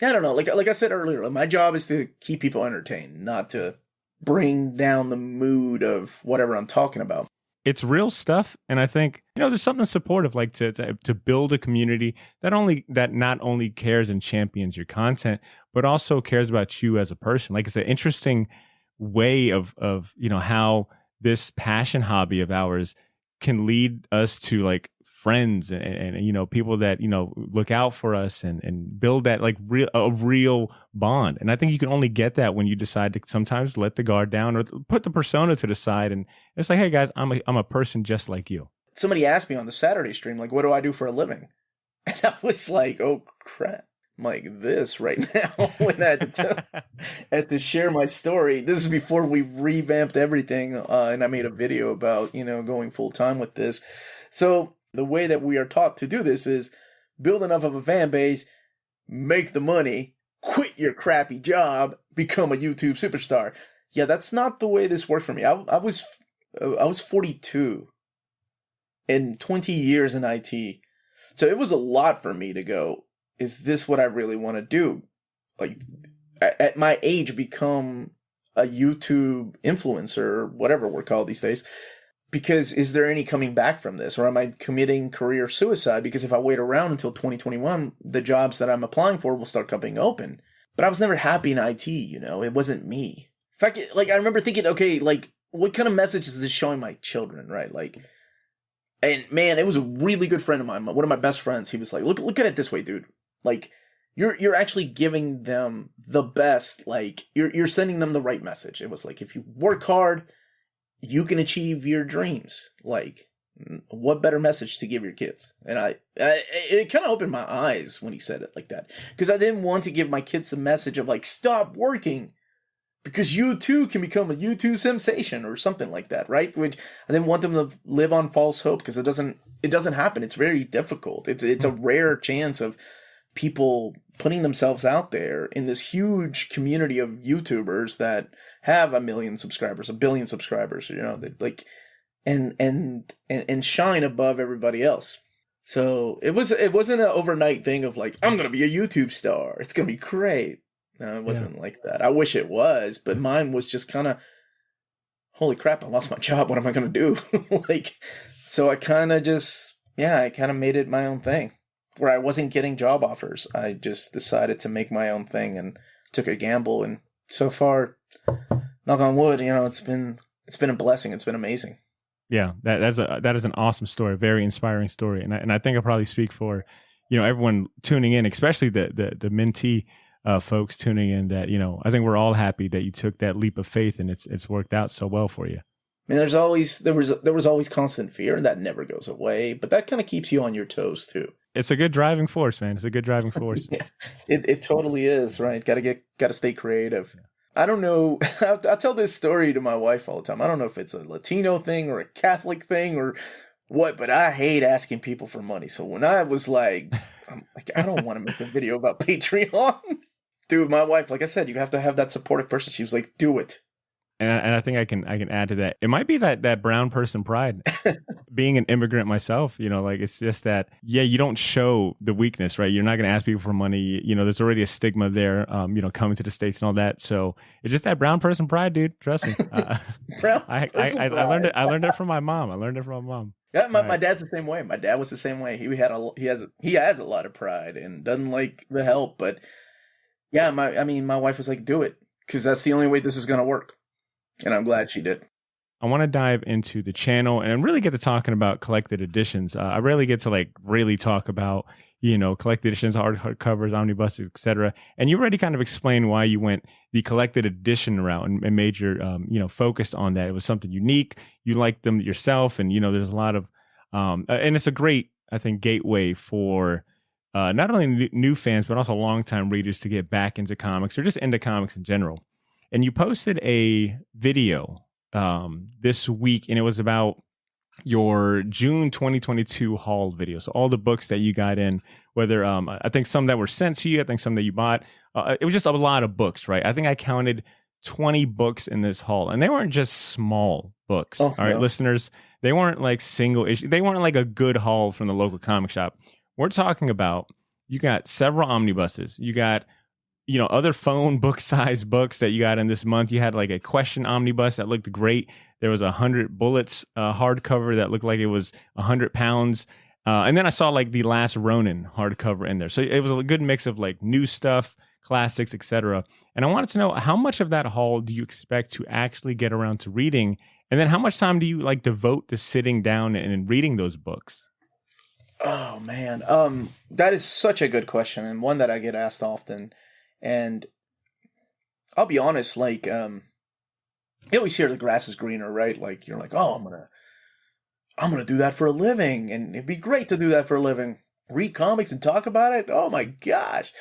I don't know, like I said earlier, my job is to keep people entertained, not to bring down the mood of whatever I'm talking about. It's real stuff, and I think, you know, there's something supportive, like to build a community that not only cares and champions your content, but also cares about you as a person. Like, it's an interesting way of you know, how this passion hobby of ours can lead us to like friends and you know, people that, you know, look out for us and build that like real bond. And I think you can only get that when you decide to sometimes let the guard down or put the persona to the side, and it's like, hey guys, I'm a person just like you. Somebody asked me on the Saturday stream, like, what do I do for a living? And I was like, oh crap, I'm like this right now. When I had to share my story. This is before we revamped everything, and I made a video about, you know, going full time with this. So the way that we are taught to do this is build enough of a fan base, make the money, quit your crappy job, become a YouTube superstar. Yeah, that's not the way this worked for me. I was 42 and 20 years in IT. So it was a lot for me to go, is this what I really want to do? Like, at my age, become a YouTube influencer, whatever we're called these days. Because is there any coming back from this? Or am I committing career suicide? Because if I wait around until 2021, the jobs that I'm applying for will start coming open. But I was never happy in IT, you know? It wasn't me. In fact, like, I remember thinking, okay, like, what kind of message is this showing my children, right? Like, and man, it was a really good friend of mine, one of my best friends. He was like, look at it this way, dude. Like, you're actually giving them the best, like, you're sending them the right message. It was like, if you work hard, you can achieve your dreams. Like, what better message to give your kids? And it kind of opened my eyes when he said it like that. Because I didn't want to give my kids the message of like, stop working, because you too can become a YouTube sensation or something like that, right? Which I didn't want them to live on false hope, because it doesn't happen. It's very difficult. It's a rare chance of people putting themselves out there in this huge community of YouTubers that have 1 million subscribers, 1 billion subscribers, you know, like, and shine above everybody else. So it wasn't an overnight thing of like, I'm going to be a YouTube star, it's going to be great. No, it wasn't like that. I wish it was, but mine was just kind of, holy crap, I lost my job. What am I going to do? Like, so I kind of made it my own thing. Where I wasn't getting job offers, I just decided to make my own thing and took a gamble. And so far, knock on wood, you know, it's been a blessing. It's been amazing. Yeah, that is an awesome story, a very inspiring story. And I think I probably speak for, you know, everyone tuning in, especially the mentee folks tuning in, that, you know, I think we're all happy that you took that leap of faith and it's worked out so well for you. I mean, there was always constant fear, and that never goes away, but that kind of keeps you on your toes too. It's a good driving force, man. It's a good driving force. Yeah, it totally is, right? Got to stay creative. I don't know. I tell this story to my wife all the time. I don't know if it's a Latino thing or a Catholic thing or what, but I hate asking people for money. So when I was like, I don't want to make a video about Patreon. Dude, my wife, like I said, you have to have that supportive person. She was like, do it. And I think I can add to that. It might be that brown person pride. Being an immigrant myself, like it's just that, you don't show the weakness, right? You're not going to ask people for money. There's already a stigma there, coming to the States and all that. So it's just that brown person pride, dude. Trust me. I learned it from my mom. Yeah, my dad's the same way. My dad was the same way. He has a lot of pride and doesn't like the help. But yeah, my wife was like, do it, because that's the only way this is going to work. And I'm glad she did. I want to dive into the channel and really get to talking about collected editions. I rarely get to really talk about, collected editions, hardcovers, omnibuses, etc. And you already kind of explained why you went the collected edition route and made your, focused on that. It was something unique. You liked them yourself. And, there's a lot of, and it's a great, I think, gateway for not only new fans, but also longtime readers to get back into comics or just into comics in general. And you posted a video this week, and it was about your June 2022 haul video. So all the books that you got in, whether I think some that were sent to you, I think some that you bought. It was just a lot of books, right? I think I counted 20 books in this haul, and they weren't just small books. All right, listeners, they weren't like single issue. They weren't like a good haul from the local comic shop. We're talking about, you got several omnibuses. You got other phone book size books that you got in this month. You had like a question omnibus that looked great. There was 100 Bullets hardcover that looked like it was 100 pounds. And then I saw like the Last Ronin hardcover in there. So it was a good mix of like new stuff, classics, etc. And I wanted to know, how much of that haul do you expect to actually get around to reading? And then how much time do you like devote to sitting down and reading those books? Oh man. That is such a good question, and one that I get asked often. And I'll be honest, like, you always hear the grass is greener, right? Like, you're like, oh, I'm gonna do that for a living, and it'd be great to do that for a living. Read comics and talk about it? Oh my gosh.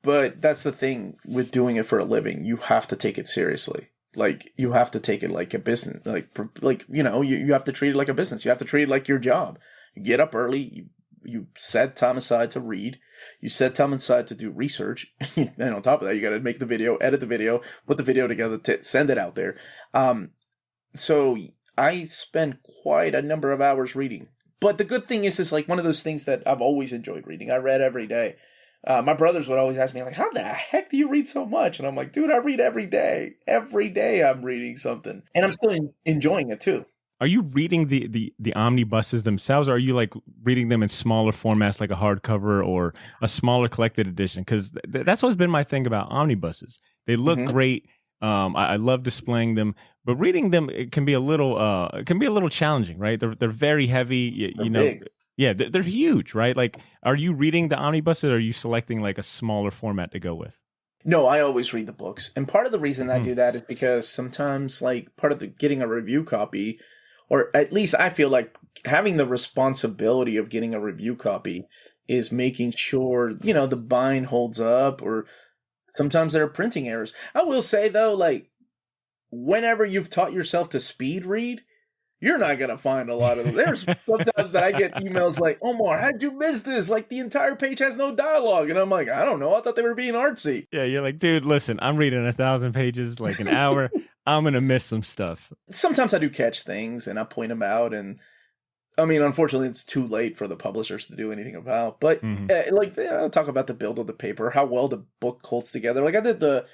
But that's the thing with doing it for a living. You have to take it seriously. Like, you have to take it like a business. You have to treat it like a business. You have to treat it like your job. You get up early, you set time aside to read. You set time aside to do research. And on top of that, you got to make the video, edit the video, put the video together, send it out there. So I spend quite a number of hours reading. But the good thing is like one of those things that I've always enjoyed reading. I read every day. My brothers would always ask me, like, how the heck do you read so much? And I'm like, dude, I read every day. Every day I'm reading something. And I'm still enjoying it too. Are you reading the omnibuses themselves, or are you like reading them in smaller formats like a hardcover or a smaller collected edition? Because that's always been my thing about omnibuses. They look great. I love displaying them, but reading them, it can be a little challenging, right? They're very heavy. You know, big. Yeah, they're huge, right? Like, are you reading the omnibuses, or are you selecting like a smaller format to go with? No, I always read the books, and part of the reason I do that is because sometimes, like, part of getting a review copy. Or at least I feel like having the responsibility of getting a review copy is making sure, the bind holds up, or sometimes there are printing errors. I will say, though, like, whenever you've taught yourself to speed read, you're not going to find a lot of them. There's sometimes that I get emails like, Omar, how'd you miss this? Like, the entire page has no dialogue. And I'm like, I don't know. I thought they were being artsy. Yeah, you're like, dude, listen, I'm reading 1,000 pages, like an hour. I'm going to miss some stuff. Sometimes I do catch things and I point them out. And I mean, unfortunately, it's too late for the publishers to do anything about. But I'll talk about the build of the paper, how well the book holds together. Like I did the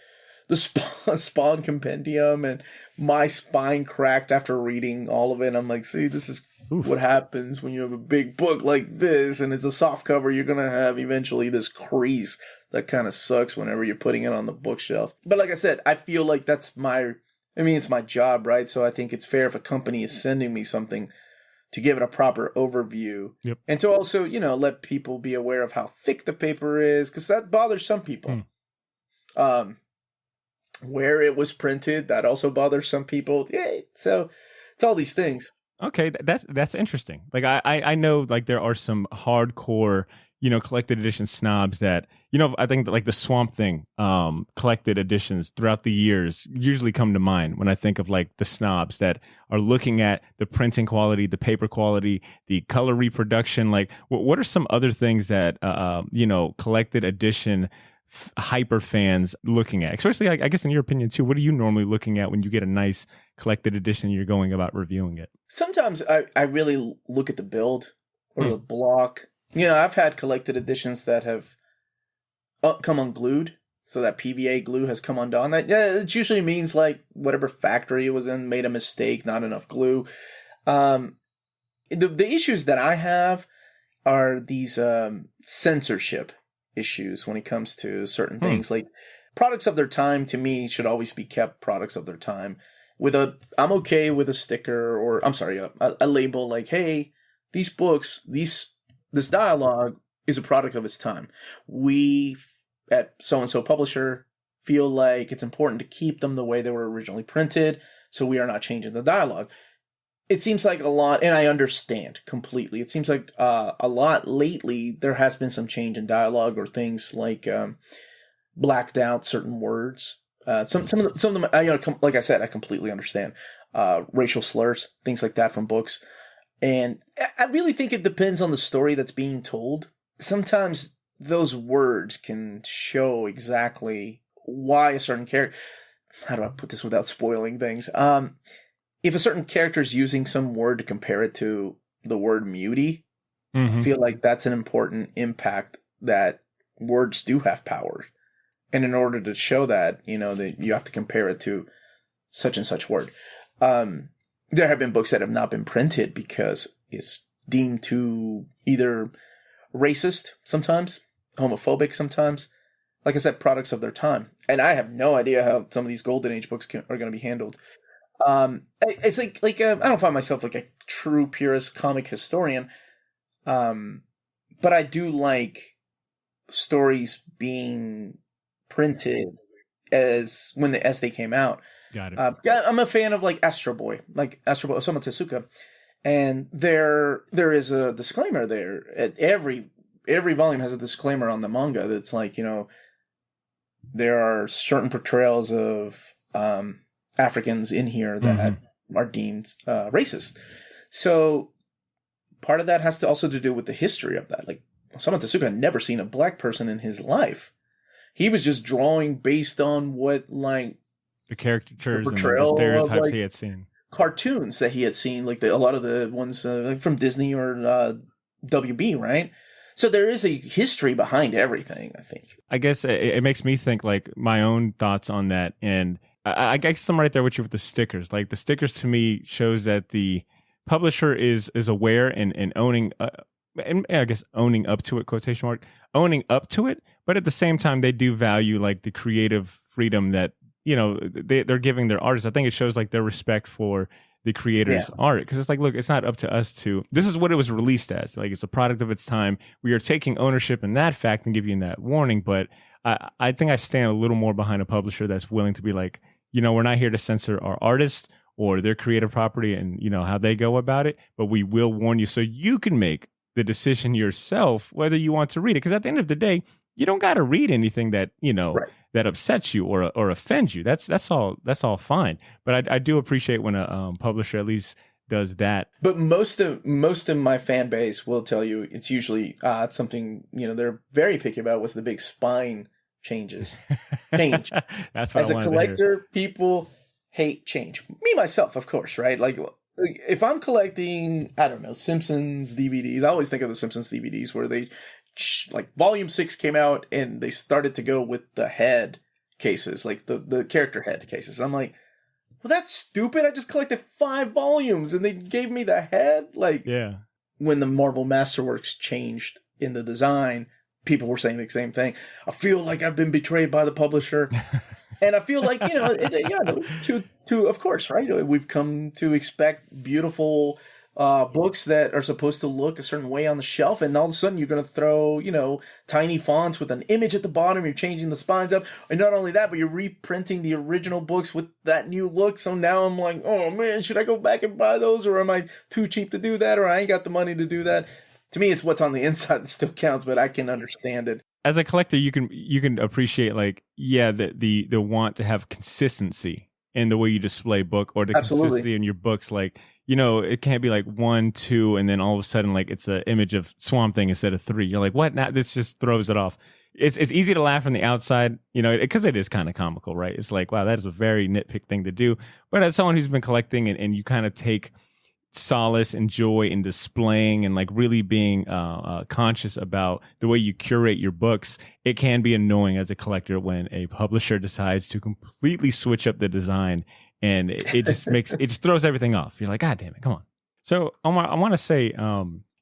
Spawn Compendium, and my spine cracked after reading all of it. I'm like, see, this is what happens when you have a big book like this and it's a soft cover. You're going to have eventually this crease that kind of sucks whenever you're putting it on the bookshelf. But like I said, I feel like it's my job, right? So I think it's fair if a company is sending me something to give it a proper overview. Yep. And to also, let people be aware of how thick the paper is, because that bothers some people. Where it was printed, that also bothers some people. Yeah, so it's all these things. Okay, that's interesting. Like I know, like, there are some hardcore, collected edition snobs that, I think that, like, the Swamp Thing collected editions throughout the years usually come to mind when I think of, like, the snobs that are looking at the printing quality, the paper quality, the color reproduction. Like, what are some other things that collected edition hyper fans looking at? Especially, I guess, in your opinion too, what are you normally looking at when you get a nice collected edition and you're going about reviewing it? Sometimes I really look at the build or the block. I've had collected editions that have come unglued. So that PVA glue has come undone. It usually means like whatever factory it was in made a mistake, not enough glue. The issues that I have are these censorship issues when it comes to certain things. Like products of their time, to me, should always be kept products of their time. I'm okay with a sticker or a label like, hey, these books, this dialogue is a product of its time. We at so-and-so publisher feel like it's important to keep them the way they were originally printed, so we are not changing the dialogue. It seems like a lot, and I understand completely. It seems like a lot lately there has been some change in dialogue or things like blacked out certain words. Some of them, like I said, I completely understand. Racial slurs, things like that from books. And I really think it depends on the story that's being told. Sometimes those words can show exactly why a certain character... How do I put this without spoiling things? If a certain character is using some word to compare it to the word mutie, I feel like that's an important impact, that words do have power. And in order to show that, that you have to compare it to such and such word. There have been books that have not been printed because it's deemed to either racist sometimes, homophobic sometimes. Like I said, products of their time. And I have no idea how some of these Golden Age books are going to be handled. It's like I don't find myself like a true purist comic historian, but I do like stories being printed as they came out. Got it. I'm a fan of like Astro Boy, Osamu Tezuka, and there is a disclaimer there. At every volume has a disclaimer on the manga that's like, there are certain portrayals of Africans in here that are deemed racist. So part of that has to also to do with the history of that. Like Osamu Tezuka had never seen a black person in his life. He was just drawing based on what like the caricatures and the stereotypes he had seen. Cartoons that he had seen, like a lot of the ones like from Disney or WB, right? So there is a history behind everything, I think. I guess it makes me think like my own thoughts on that. And I guess I'm right there with you with the stickers. Like the stickers to me shows that the publisher is aware and owning, and I guess owning up to it, quotation mark, owning up to it. But at the same time, they do value like the creative freedom that, they're giving their artists. I think it shows like their respect for the creator's art. Because it's like, look, it's not up to us this is what it was released as. Like it's a product of its time. We are taking ownership in that fact and giving that warning. But I think I stand a little more behind a publisher that's willing to be like, we're not here to censor our artists or their creative property and, how they go about it. But we will warn you so you can make the decision yourself whether you want to read it. Because at the end of the day, you don't got to read anything that, that upsets you or offends you. That's all fine. But I do appreciate when a publisher at least does that. But most of my fan base will tell you it's usually something, they're very picky about was the big spine changes. Change. That's what As a collector, people hate change. Me, myself, of course, right? Like if I'm collecting, I don't know, Simpsons DVDs, I always think of the Simpsons DVDs where they, like volume 6 came out and they started to go with the head cases, like the character head cases. I'm like, well, that's stupid. I just collected 5 volumes and they gave me the head. Like, yeah. When the Marvel Masterworks changed in the design, people were saying the same thing. I feel like I've been betrayed by the publisher. And I feel like, of course, right? We've come to expect beautiful books that are supposed to look a certain way on the shelf, and all of a sudden you're going to throw, tiny fonts with an image at the bottom. You're changing the spines up, and not only that, but you're reprinting the original books with that new look. So now I'm like, oh man, should I go back and buy those, or am I too cheap to do that, or I ain't got the money to do that? To me, it's what's on the inside that still counts, but I can understand it. As a collector, you can appreciate the want to have consistency in the way you display book, or the Absolutely. Consistency in your books. Like, it can't be like 1, 2, and then all of a sudden like it's an image of Swamp Thing instead of 3. You're like, what? Now this just throws it off. it's easy to laugh from the outside, because it is kind of comical, right? It's like, wow, that is a very nitpick thing to do. But as someone who's been collecting and you kind of take solace and joy in displaying and like really being conscious about the way you curate your books, it can be annoying as a collector when a publisher decides to completely switch up the design, and it just throws everything off. You're like, God damn it, come on. So Omar, I want to say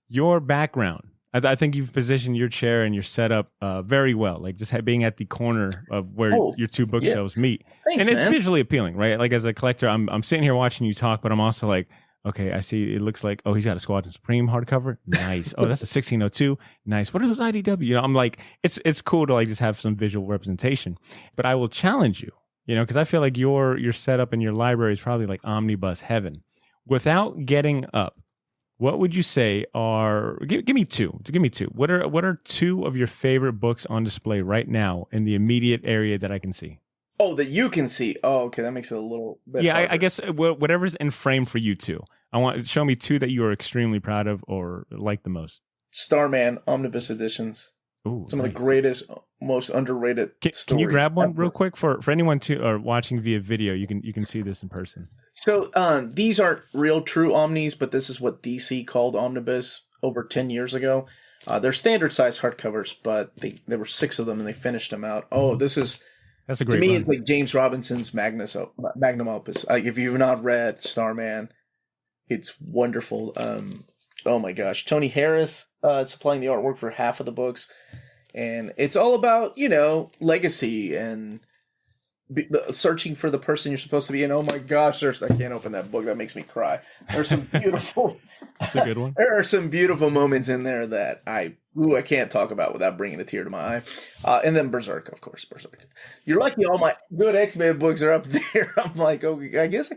your background, I think you've positioned your chair and your setup very well, like just being at the corner of where your two bookshelves meet. Thanks, and it's man. visually appealing, right? Like as a collector, I'm sitting here watching you talk, but I'm also like, okay, I see. It looks like, he's got a Squadron Supreme hardcover. Nice. Oh, that's a 1602. Nice. What are those IDW? I'm like, it's cool to like just have some visual representation. But I will challenge you, because I feel like your setup in your library is probably like omnibus heaven. Without getting up, what would you say are? Give me two. Give me two. What are two of your favorite books on display right now in the immediate area that I can see? Oh, that you can see. Oh, okay. That makes it a little bit harder. I guess whatever's in frame for you two. I want show me two that you are extremely proud of or like the most. Starman Omnibus Editions. Ooh, Some of the greatest, most underrated stories. Can you grab one ever. real quick for anyone or watching via video? You can see this in person. So these aren't real true Omnis, but this is what DC called Omnibus over 10 years ago. They're standard size hardcovers, but there were 6 of them and they finished them out. Oh, that's a great. To me, it's like James Robinson's magnum opus. Like if you've not read Starman, it's wonderful. Oh my gosh, Tony Harris supplying the artwork for half of the books, and it's all about legacy and searching for the person you're supposed to be. And oh my gosh, I can't open that book. That makes me cry. There's some beautiful. That's a good one. There are some beautiful moments in there that I can't talk about without bringing a tear to my eye. And then Berserk, of course, Berserk. You're lucky all my good X-Men books are up there. I'm like, I guess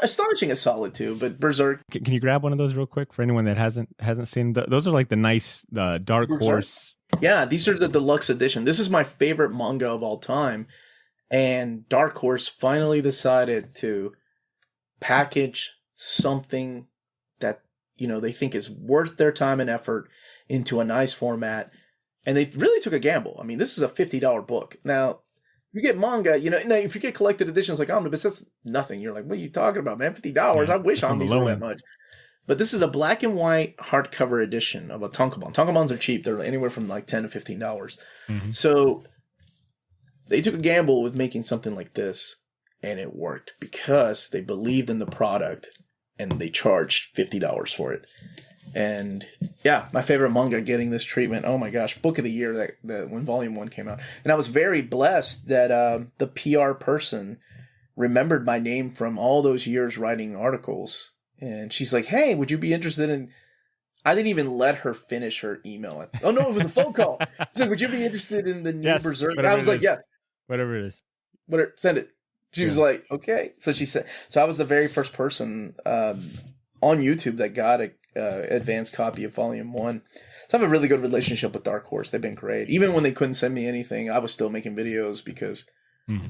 Astonishing is solid too, but Berserk. Can you grab one of those real quick for anyone that hasn't seen? Those are like the nice Dark Horse. Yeah, these are the deluxe edition. This is my favorite manga of all time. And Dark Horse finally decided to package something that, they think is worth their time and effort into a nice format. And they really took a gamble. I mean, this is a $50 book. Now, you get manga, if you get collected editions like Omnibus, that's nothing. You're like, what are you talking about, man? $50. Yeah, I wish Omnibus were that much. But this is a black and white hardcover edition of a tankobon. Tankobons are cheap. They're anywhere from like $10 to $15. Mm-hmm. So they took a gamble with making something like this, and it worked because they believed in the product and they charged $50 for it. And yeah, my favorite manga getting this treatment. Oh my gosh, book of the year that when Volume 1 came out. And I was very blessed that the PR person remembered my name from all those years writing articles. And she's like, hey, would you be interested in... I didn't even let her finish her email. Oh no, it was a phone call. She's like, would you be interested in the new Berserk? And I was like, yes. Whatever it is. Send it. She was like, okay. So she said, I was the very first person on YouTube that got a advanced copy of Volume 1. So I have a really good relationship with Dark Horse. They've been great. Even when they couldn't send me anything, I was still making videos because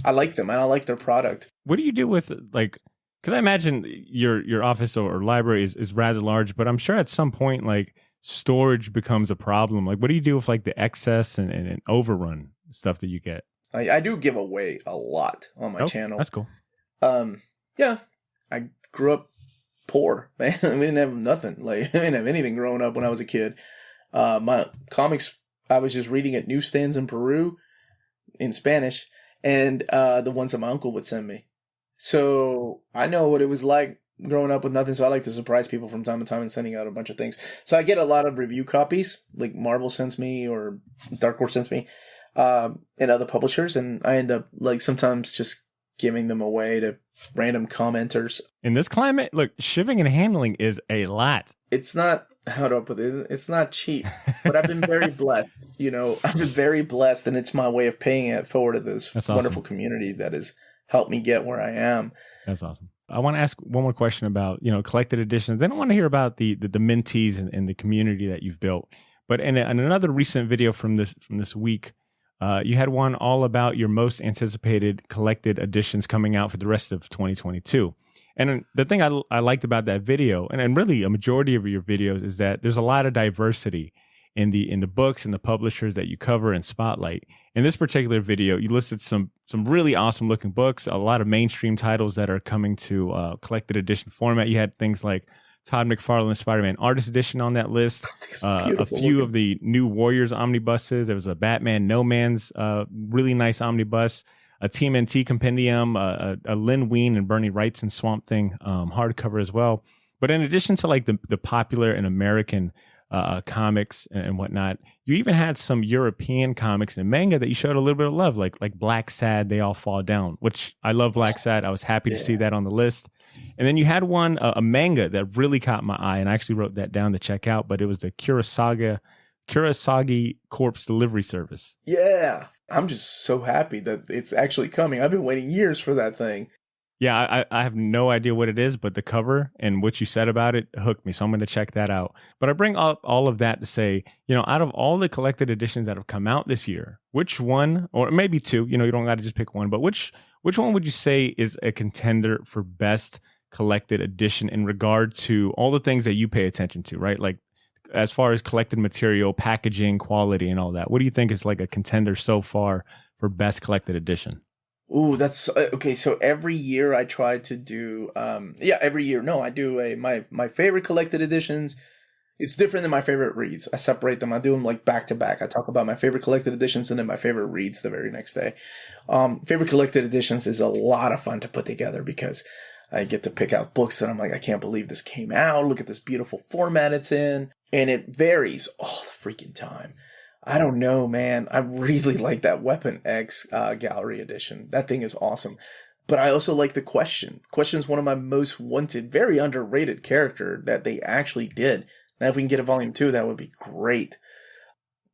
I like them and I like their product. What do you do with like, because I imagine your office or library is rather large, but I'm sure at some point like storage becomes a problem. Like what do you do with like the excess and overrun stuff that you get? I do give away a lot on my channel. That's cool. Yeah, I grew up poor, man. We didn't have nothing. Like I didn't have anything growing up when I was a kid. My comics, I was just reading at newsstands in Peru in Spanish, and the ones that my uncle would send me. So I know what it was like growing up with nothing. So I like to surprise people from time to time and sending out a bunch of things. So I get a lot of review copies, like Marvel sends me or Dark Horse sends me. And other publishers, and I end up like sometimes just giving them away to random commenters. In this climate, look, shipping and handling is a lot. It's not, how do I put it? It's not cheap, but I've been very blessed. I've been very blessed, and it's my way of paying it forward to this wonderful community that has helped me get where I am. That's awesome. I want to ask one more question about, collected editions. Then I want to hear about the mentees and the community that you've built. But in another recent video from this week, you had one all about your most anticipated collected editions coming out for the rest of 2022. And the thing I liked about that video, and really a majority of your videos, is that there's a lot of diversity in the books and the publishers that you cover and spotlight. In this particular video, you listed some really awesome looking books, a lot of mainstream titles that are coming to collected edition format. You had things like Todd McFarlane's Spider-Man Artist Edition on that list, a few of the New Warriors omnibuses. There was a Batman No Man's really nice omnibus, a TMNT compendium, a Lynn Wein and Bernie Wrightson Swamp Thing hardcover as well. But in addition to like the popular and American comics and whatnot, you even had some European comics and manga that you showed a little bit of love, like Black Sad, They All Fall Down, which I love Black Sad. I was happy to see that on the list. And then you had one, a manga that really caught my eye, and I actually wrote that down to check out, but it was the Kurosagi Corpse Delivery Service. Yeah, I'm just so happy that it's actually coming. I've been waiting years for that thing. Yeah, I have no idea what it is, but the cover and what you said about it hooked me. So I'm going to check that out. But I bring up all of that to say, out of all the collected editions that have come out this year, which one, or maybe two, you don't got to just pick one, but which one would you say is a contender for best collected edition in regard to all the things that you pay attention to, right? Like as far as collected material, packaging, quality, and all that. What do you think is like a contender so far for best collected edition? Ooh, that's okay. So every year I try to do, every year. No, I do my favorite collected editions. It's different than my favorite reads. I separate them. I do them like back to back. I talk about my favorite collected editions and then my favorite reads the very next day. Favorite collected editions is a lot of fun to put together because I get to pick out books that I'm like, I can't believe this came out. Look at this beautiful format it's in. And it varies all the freaking time. I don't know, man. I really like that Weapon X gallery edition. That thing is awesome. But I also like the Question. Question is one of my most wanted, very underrated character that they actually did. Now, if we can get a volume 2, that would be great.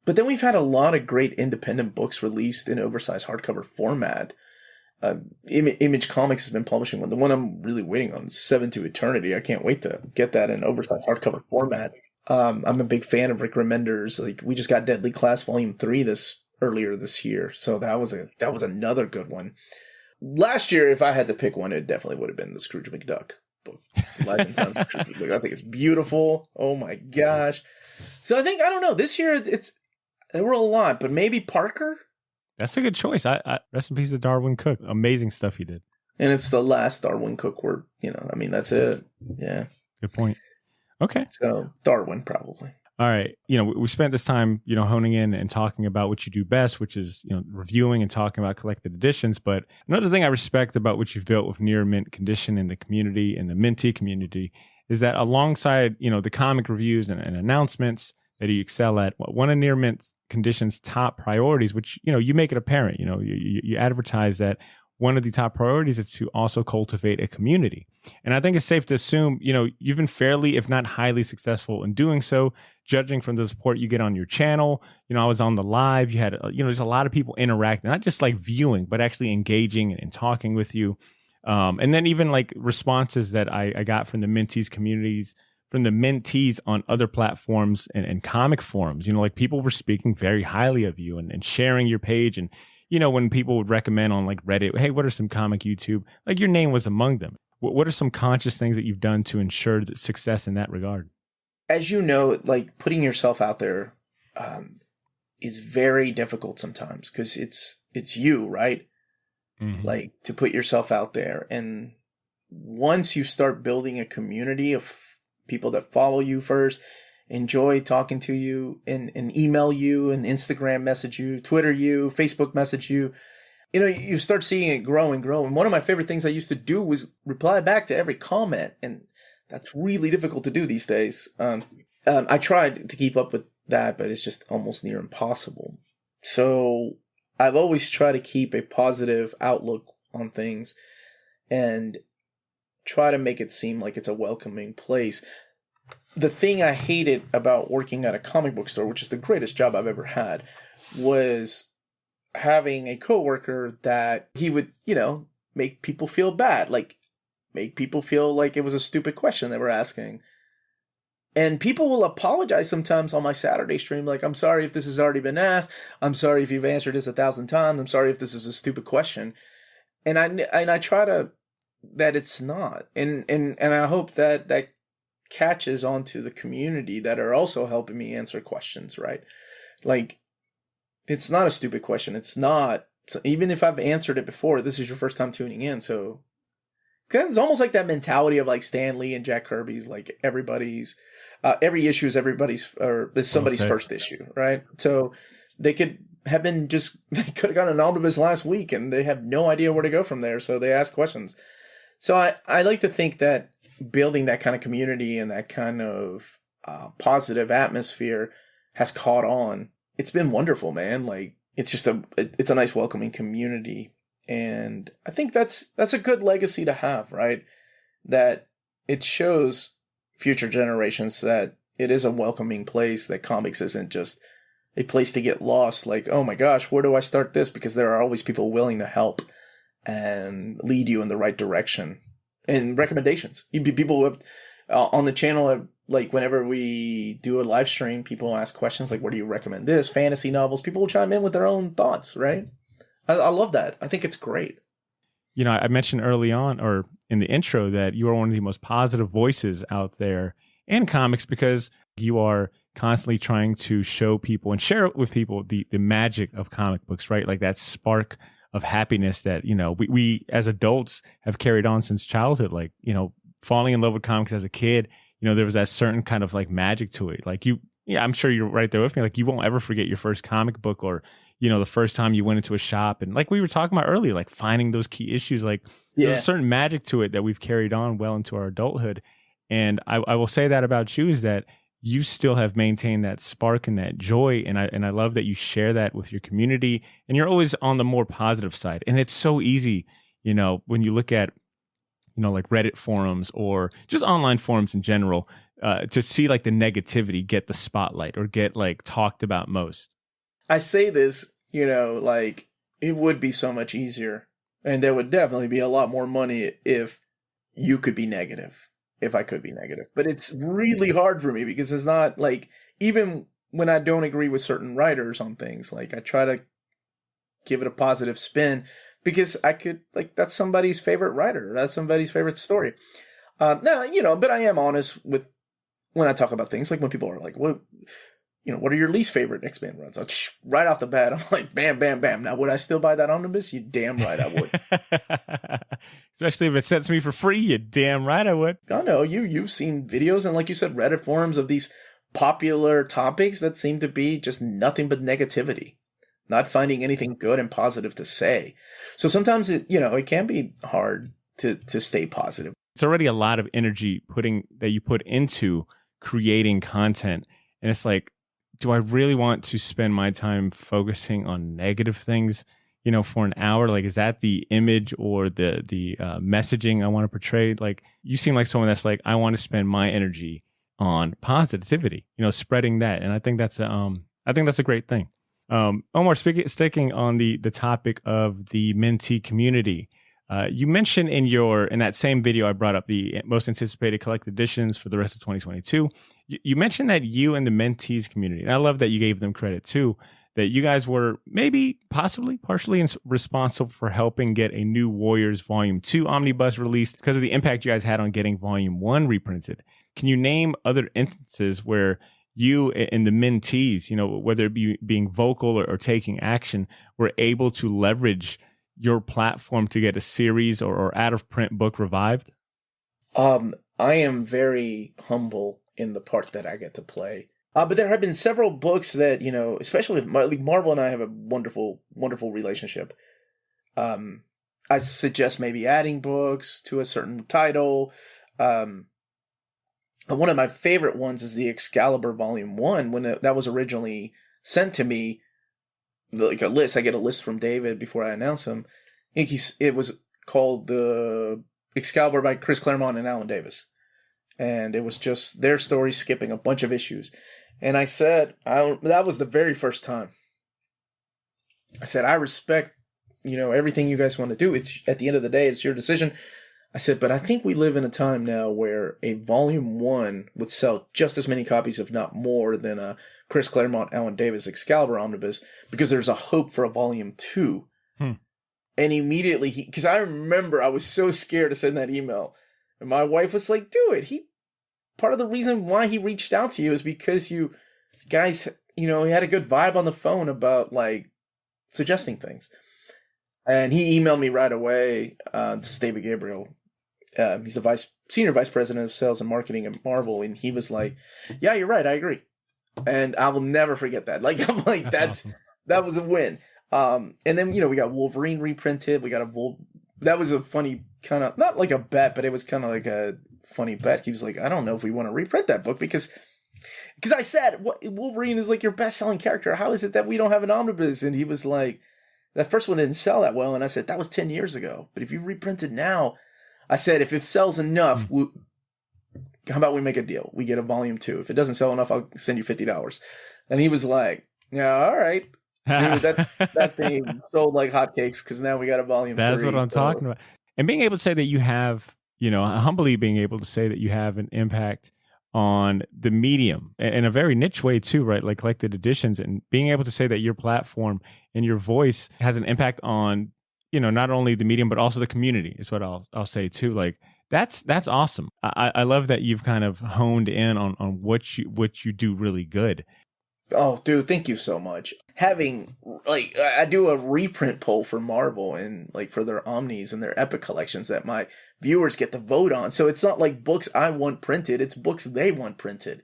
But then we've had a lot of great independent books released in oversized hardcover format. Image Comics has been publishing one. The one I'm really waiting on is 7 to Eternity. I can't wait to get that in oversized hardcover format. I'm a big fan of Rick Remender's. Like, we just got Deadly Class Volume 3 earlier this year, so that was another good one. Last year, if I had to pick one, it definitely would have been the Scrooge McDuck book. Life and Times of Scrooge McDuck. I think it's beautiful. Oh my gosh! So I don't know. This year there were a lot, but maybe Parker. That's a good choice. I rest in peace to Darwin Cook. Amazing stuff he did. And it's the last Darwin Cook word. That's it. Yeah. Good point. Okay. So Darwin, probably. All right. We spent this time, honing in and talking about what you do best, which is, reviewing and talking about collected editions. But another thing I respect about what you've built with near mint condition in the community and the minty community is that alongside, the comic reviews and announcements that you excel at, one of near mint condition's top priorities, which, you make it apparent, you advertise that one of the top priorities is to also cultivate a community. And I think it's safe to assume, you've been fairly, if not highly successful in doing so, judging from the support you get on your channel. I was on the live, you had, there's a lot of people interacting, not just like viewing, but actually engaging and talking with you. And then even like responses that I got from the Mentees communities, from the Mentees on other platforms and comic forums, like people were speaking very highly of you and sharing your page. And when people would recommend on like Reddit, hey, what are some comic YouTube? Like your name was among them. What are some conscious things that you've done to ensure that success in that regard? As you know, like putting yourself out there is very difficult sometimes because it's you, right? Mm-hmm. Like to put yourself out there. And once you start building a community of people that follow you first, enjoy talking to you and email you and Instagram message you, Twitter you, Facebook message you, you start seeing it grow and grow. And one of my favorite things I used to do was reply back to every comment. And that's really difficult to do these days. I tried to keep up with that, but it's just almost near impossible. So I've always tried to keep a positive outlook on things and try to make it seem like it's a welcoming place. The thing I hated about working at a comic book store, which is the greatest job I've ever had, was having a coworker that he would, make people feel bad, like make people feel like it was a stupid question they were asking. And people will apologize sometimes on my Saturday stream, like, I'm sorry if this has already been asked. I'm sorry if you've answered this 1,000 times. I'm sorry if this is a stupid question. And I try to, that it's not. And I hope that catches onto the community that are also helping me answer questions, right? Like, it's not a stupid question. It's not. So even if I've answered it before, this is your first time tuning in. So it's almost like that mentality of like Stan Lee and Jack Kirby's, like everybody's, every issue is everybody's, or is somebody's first issue, right? So they could have been they could have gotten an omnibus last week and they have no idea where to go from there. So they ask questions. So I like to think that building that kind of community and that kind of positive atmosphere has caught on. It's been wonderful, man. Like, it's just it's a nice welcoming community. And I think that's a good legacy to have, right? That it shows future generations that it is a welcoming place, that comics isn't just a place to get lost. Like, oh my gosh, where do I start this? Because there are always people willing to help and lead you in the right direction. And recommendations. People who have on the channel, like whenever we do a live stream, people ask questions like, what do you recommend this? Fantasy novels. People will chime in with their own thoughts, right? I love that. I think it's great. You know, I mentioned early on or in the intro that you are one of the most positive voices out there in comics because you are constantly trying to show people and share with people the magic of comic books, right? Like that spark of happiness that, you know, we as adults have carried on since childhood. Like, you know, falling in love with comics as a kid, you know, there was that certain kind of like magic to it. Like I'm sure you're right there with me. Like you won't ever forget your first comic book or, you know, the first time you went into a shop. And like we were talking about earlier, like finding those key issues, like there's a certain magic to it that we've carried on well into our adulthood. And I will say that about you is that you still have maintained that spark and that joy. And I love that you share that with your community and you're always on the more positive side. And it's so easy, you know, when you look at, you know, like Reddit forums or just online forums in general, to see like the negativity get the spotlight or get like talked about most. I say this, you know, like it would be so much easier and there would definitely be a lot more money if you could be negative. If I could be negative. But it's really hard for me because it's not like, even when I don't agree with certain writers on things, like I try to give it a positive spin because I could, like, that's somebody's favorite writer. That's somebody's favorite story. No, you know, but I am honest with when I talk about things, like when people are like, what are your least favorite X-Men runs? Right off the bat, I'm like, bam, bam, bam. Now, would I still buy that omnibus? You damn right I would. Especially if it sets me for free, you damn right I would. I know, you've seen videos and like you said, Reddit forums of these popular topics that seem to be just nothing but negativity. Not finding anything good and positive to say. So sometimes it can be hard to stay positive. It's already a lot of energy that you put into creating content. And it's like, do I really want to spend my time focusing on negative things, you know, for an hour? Like, is that the image or the messaging I want to portray? Like, you seem like someone that's like, I want to spend my energy on positivity, you know, spreading that. And I think that's a great thing. Omar, sticking on the topic of the mentee community, you mentioned in that same video I brought up the most anticipated collected editions for the rest of 2022. You mentioned that you and the mentees community, and I love that you gave them credit too, that you guys were maybe possibly partially responsible for helping get a new Warriors Volume 2 omnibus released because of the impact you guys had on getting Volume 1 reprinted. Can you name other instances where you and the mentees, you know, whether it be being vocal or taking action, were able to leverage your platform to get a series or out of print book revived? I am very humble in the part that I get to play. But there have been several books that, you know, especially with Marvel and I have a wonderful, wonderful relationship. I suggest maybe adding books to a certain title. One of my favorite ones is the Excalibur Volume 1. When that was originally sent to me, like a list, I get a list from David before I announce him. I think it was called the Excalibur by Chris Claremont and Alan Davis. And it was just their story skipping a bunch of issues. And I said, that was the very first time. I said, I respect, you know, everything you guys want to do. It's at the end of the day, it's your decision. I said, but I think we live in a time now where a Volume 1 would sell just as many copies, if not more, than a Chris Claremont, Alan Davis Excalibur omnibus, because there's a hope for a Volume 2. And immediately, because I remember I was so scared to send that email. And my wife was like, do it. part of the reason why he reached out to you is because you guys, he had a good vibe on the phone about like suggesting things. And he emailed me right away. This is David Gabriel. He's the senior vice president of sales and marketing at Marvel. And he was like, yeah, you're right. I agree. And I will never forget that. Like, I'm like, that's awesome. That was a win. And then, we got Wolverine reprinted. We got that was a funny kind of, not like a bet, but it was kind of like a funny bet. He was like, I don't know if we want to reprint that book because I said, Wolverine is like your best selling character. How is it that we don't have an omnibus? And he was like, that first one didn't sell that well. And I said, that was 10 years ago. But if you reprint it now, I said, if it sells enough, how about we make a deal? We get a volume 2. If it doesn't sell enough, I'll send you $50. And he was like, yeah, all right. Dude, that thing sold like hotcakes because now we got a volume 3. That's what I'm talking about. And being able to say that you have, humbly being able to say that you have an impact on the medium in a very niche way too, right? Like collected editions, and being able to say that your platform and your voice has an impact on, not only the medium, but also the community is what I'll say too. Like that's awesome. I love that you've kind of honed in on what you do really good. Oh, dude, thank you so much. Having, like, I do a reprint poll for Marvel and, like, for their Omnis and their Epic collections that my viewers get to vote on. So it's not like books I want printed, it's books they want printed.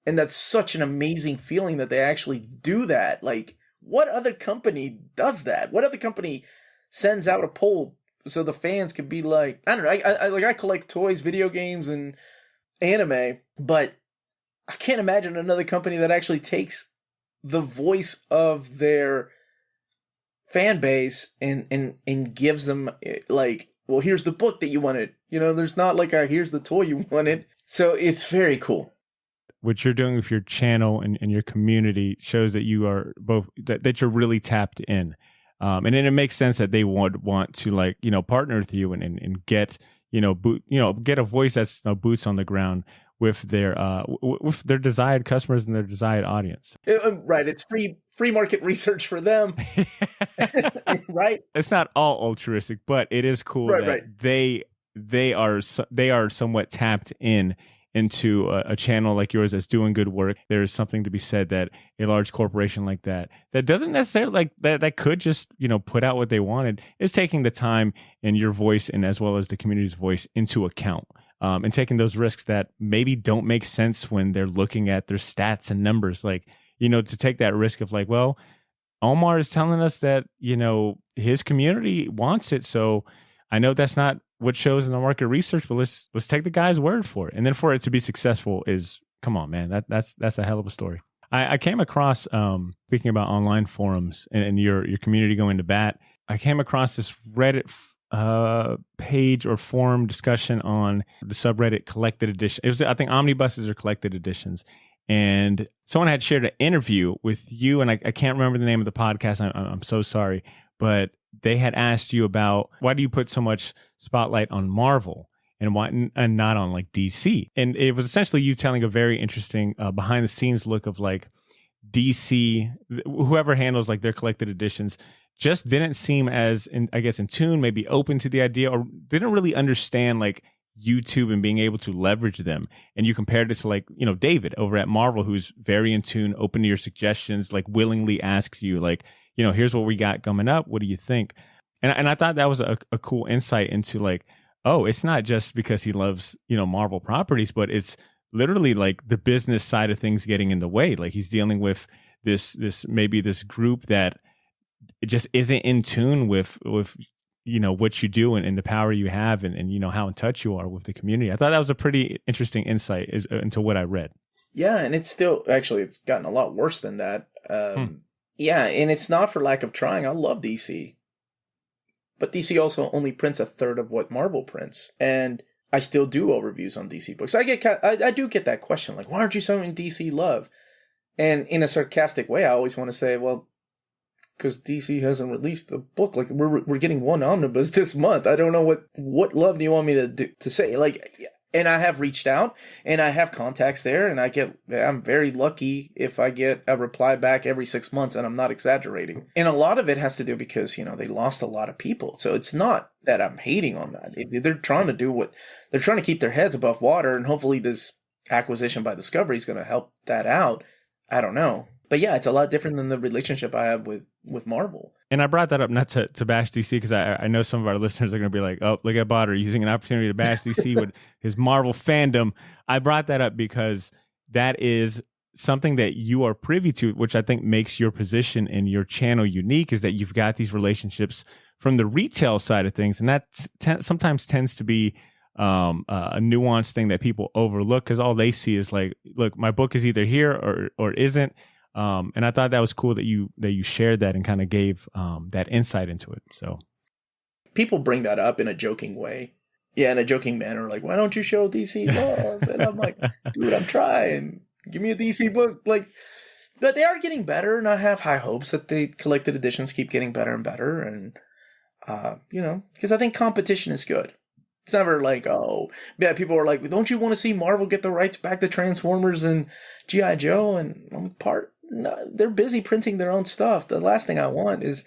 And that's such an amazing feeling that they actually do that. Like, what other company does that? What other company sends out a poll so the fans can be like, I don't know, I collect toys, video games, and anime, but I can't imagine another company that actually takes the voice of their fan base and gives them like, well, here's the book that you wanted. There's not like here's the toy you wanted. So it's very cool. What you're doing with your channel and your community shows that you are both, that you're really tapped in. And then it makes sense that they would want to like, partner with you and get, get a voice that's boots on the ground with their desired customers and their desired audience. Right. It's free market research for them. Right. It's not all altruistic, but it is cool that they are somewhat tapped into a channel like yours that's doing good work. There's something to be said that a large corporation like that doesn't necessarily like that could just, put out what they wanted, is taking the time and your voice and as well as the community's voice into account. And taking those risks that maybe don't make sense when they're looking at their stats and numbers. Like, to take that risk of like, well, Omar is telling us that, his community wants it. So I know that's not what shows in the market research, but let's take the guy's word for it. And then for it to be successful is, come on, man, that's a hell of a story. I came across, speaking about online forums and your community going to bat, I came across this Reddit page or forum discussion on the subreddit collected edition. It was, I think, omnibuses or collected editions. And someone had shared an interview with you, and I can't remember the name of the podcast. I'm so sorry. But they had asked you about why do you put so much spotlight on Marvel and why and not on like DC? And it was essentially you telling a very interesting behind the scenes look of like DC, whoever handles like their collected editions, just didn't seem as in tune, maybe open to the idea, or didn't really understand like YouTube and being able to leverage them. And you compared it to like, David over at Marvel, who's very in tune, open to your suggestions, like willingly asks you like, here's what we got coming up. What do you think? And I thought that was a cool insight into like, oh, it's not just because he loves, Marvel properties, but it's literally like the business side of things getting in the way. Like he's dealing with this group that it just isn't in tune with what you do and the power you have and how in touch you are with the community. I thought that was a pretty interesting insight into what I read. Yeah, and it's still it's gotten a lot worse than that. Yeah, and it's not for lack of trying. I love DC, but DC also only prints a third of what Marvel prints, and I still do overviews on DC books. I do get that question, like, why aren't you showing DC love? And in a sarcastic way, I always want to say, well, because DC hasn't released the book. Like we're getting one omnibus this month. I don't know what love do you want me to say? Like, and I have reached out and I have contacts there, and I'm very lucky if I get a reply back every 6 months, and I'm not exaggerating. And a lot of it has to do because they lost a lot of people. So it's not that I'm hating on that. They're trying to do they're trying to keep their heads above water, and hopefully this acquisition by Discovery is going to help that out. I don't know. But yeah, it's a lot different than the relationship I have with Marvel. And I brought that up not to bash DC because I know some of our listeners are going to be like, oh, look at Botter using an opportunity to bash DC with his Marvel fandom. I brought that up because that is something that you are privy to, which I think makes your position and your channel unique, is that you've got these relationships from the retail side of things. And that sometimes tends to be a nuanced thing that people overlook because all they see is like, look, my book is either here or isn't. And I thought that was cool that you shared that and kind of gave that insight into it. So people bring that up in a joking way. Yeah, in a joking manner, like, why don't you show DC love? And I'm like, dude, I'm trying. Give me a DC book. Like, but they are getting better, and I have high hopes that the collected editions keep getting better and better. And, because I think competition is good. It's never like, oh, yeah, people are like, don't you want to see Marvel get the rights back to Transformers and G.I. Joe? And I'm no, they're busy printing their own stuff. The last thing I want is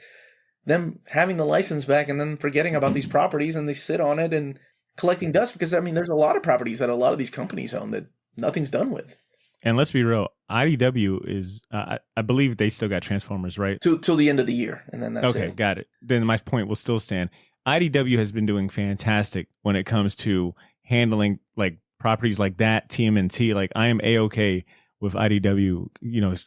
them having the license back and then forgetting about these properties, and they sit on it and collecting dust because, I mean, there's a lot of properties that a lot of these companies own that nothing's done with. And let's be real, IDW is, I believe they still got Transformers, right? Till the end of the year, and then that's it. Okay, got it. Then my point will still stand. IDW has been doing fantastic when it comes to handling like properties like that, TMNT. Like, I am A-okay with IDW,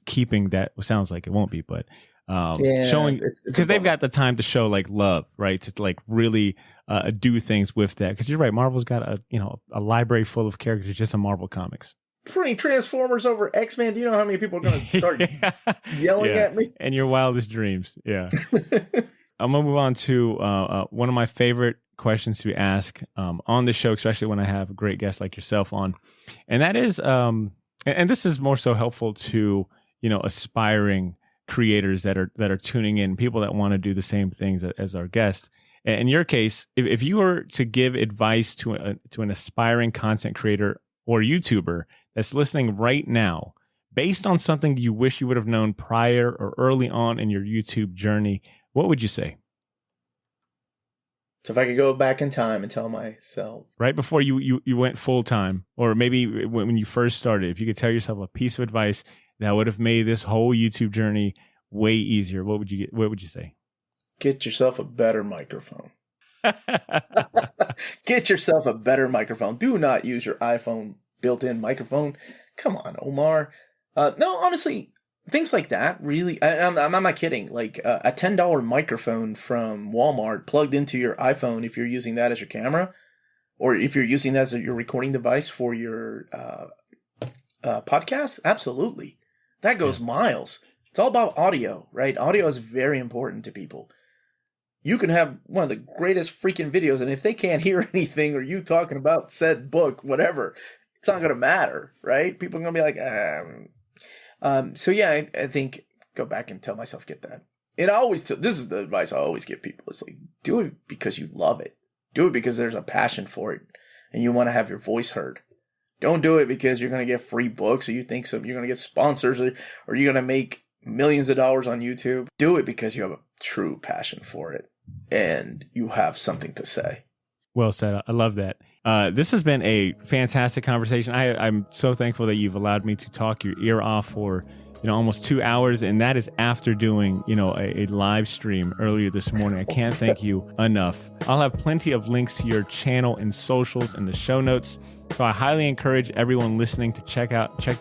keeping that. Well, sounds like it won't be, but showing, because they've got the time to show like love, right? To like really do things with that. Because you're right, Marvel's got a library full of characters just in Marvel Comics. Putting Transformers over X-Men, do you know how many people are going to start yelling at me? And your wildest dreams, yeah. I'm going to move on to one of my favorite questions to ask on the show, especially when I have great guests like yourself on. And that is, and this is more so helpful to, aspiring creators that are tuning in, people that want to do the same things as our guest. In your case, if you were to give advice to an aspiring content creator or YouTuber that's listening right now, based on something you wish you would have known prior or early on in your YouTube journey, what would you say? So if I could go back in time and tell myself, right before you went full time, or maybe when you first started, if you could tell yourself a piece of advice that would have made this whole YouTube journey way easier, what would you say? Get yourself a better microphone. Get yourself a better microphone. Do not use your iPhone built-in microphone. Come on, Omar. No, honestly, things like that, really, I'm not kidding. Like a $10 microphone from Walmart plugged into your iPhone, if you're using that as your camera, or if you're using that as your recording device for your podcast, absolutely. That goes miles. It's all about audio, right? Audio is very important to people. You can have one of the greatest freaking videos, and if they can't hear anything or you talking about said book, whatever, it's not going to matter, right? People are going to be like, So yeah, I think go back and tell myself, get that. And this is the advice I always give people. It's like, do it because you love it. Do it because there's a passion for it and you want to have your voice heard. Don't do it because you're going to get free books or you think you're going to get sponsors or you're going to make millions of dollars on YouTube. Do it because you have a true passion for it and you have something to say. Well said. I love that. This has been a fantastic conversation. I'm so thankful that you've allowed me to talk your ear off for almost 2 hours, and that is after doing a live stream earlier this morning. I can't thank you enough. I'll have plenty of links to your channel and socials in the show notes, so I highly encourage everyone listening to check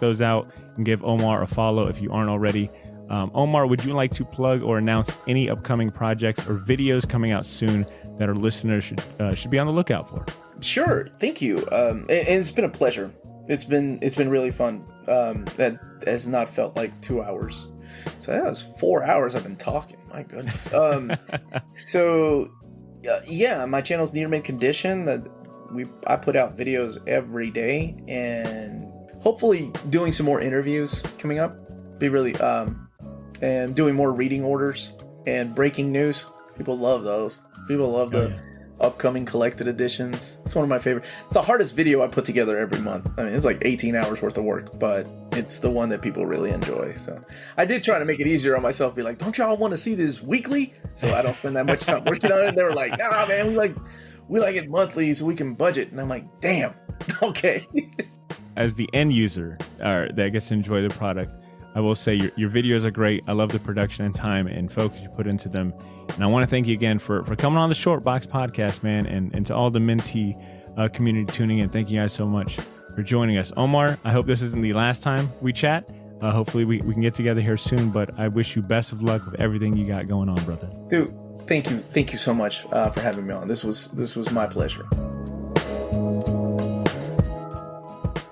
those out and give Omar a follow if you aren't already. Omar, would you like to plug or announce any upcoming projects or videos coming out soon that our listeners should be on the lookout for? Sure, thank you. And it's been a pleasure. It's been really fun. That has not felt like 2 hours. So that was 4 hours I've been talking. My goodness. So yeah, my channel's Near Mint Condition. I put out videos every day, and hopefully doing some more interviews coming up. Be really and doing more reading orders and breaking news. People love those. People love the upcoming collected editions. It's one of my favorite. It's the hardest video I put together every month. I mean, it's like 18 hours worth of work, but it's the one that people really enjoy. So I did try to make it easier on myself. Be like, don't y'all want to see this weekly? So I don't spend that much time working on it. And they were like, nah, man, we like it monthly so we can budget. And I'm like, damn, okay. as the end user that gets to enjoy the product, I will say your videos are great. I love the production and time and focus you put into them. And I want to thank you again for coming on the Short Box podcast, man, and to all the Minty community tuning in. Thank you guys so much for joining us. Omar, I hope this isn't the last time we chat. Hopefully we can get together here soon, but I wish you best of luck with everything you got going on, brother. Dude, thank you so much for having me on. This was my pleasure.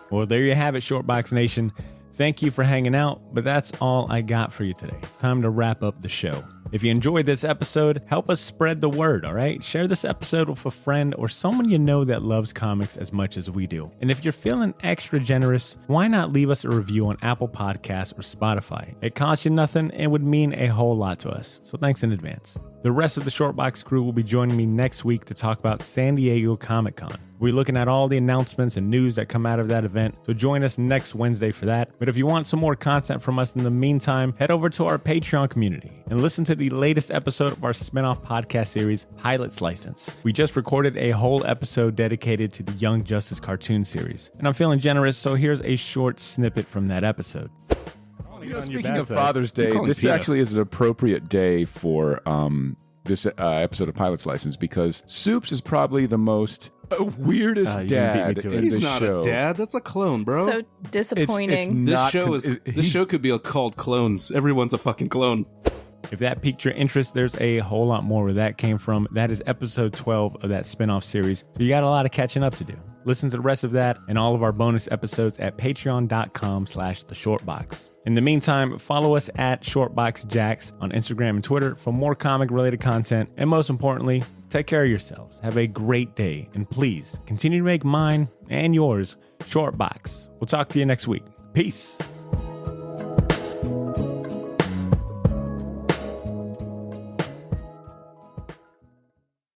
Well, there you have it, Shortbox Nation. Thank you for hanging out, but that's all I got for you today. It's time to wrap up the show. If you enjoyed this episode, help us spread the word, all right? Share this episode with a friend or someone you know that loves comics as much as we do. And if you're feeling extra generous, why not leave us a review on Apple Podcasts or Spotify? It costs you nothing and would mean a whole lot to us. So thanks in advance. The rest of the Shortbox crew will be joining me next week to talk about San Diego Comic-Con. We're looking at all the announcements and news that come out of that event, so join us next Wednesday for that. But if you want some more content from us in the meantime, head over to our Patreon community and listen to the latest episode of our spinoff podcast series, Pilot's License. We just recorded a whole episode dedicated to the Young Justice cartoon series, and I'm feeling generous, so here's a short snippet from that episode. Speaking of Father's Day, this actually is an appropriate day for this episode of Pilot's License because Soups is probably the most weirdest dad in He's the not show. a dad. That's a clone, bro. So disappointing. This show could be called Clones. Everyone's a fucking clone. If that piqued your interest, there's a whole lot more where that came from. That is episode 12 of that spinoff series. So you got a lot of catching up to do. Listen to the rest of that and all of our bonus episodes at patreon.com/theshortbox. In the meantime, follow us at ShortboxJax on Instagram and Twitter for more comic-related content. And most importantly, take care of yourselves. Have a great day. And please continue to make mine and yours Shortbox. We'll talk to you next week. Peace.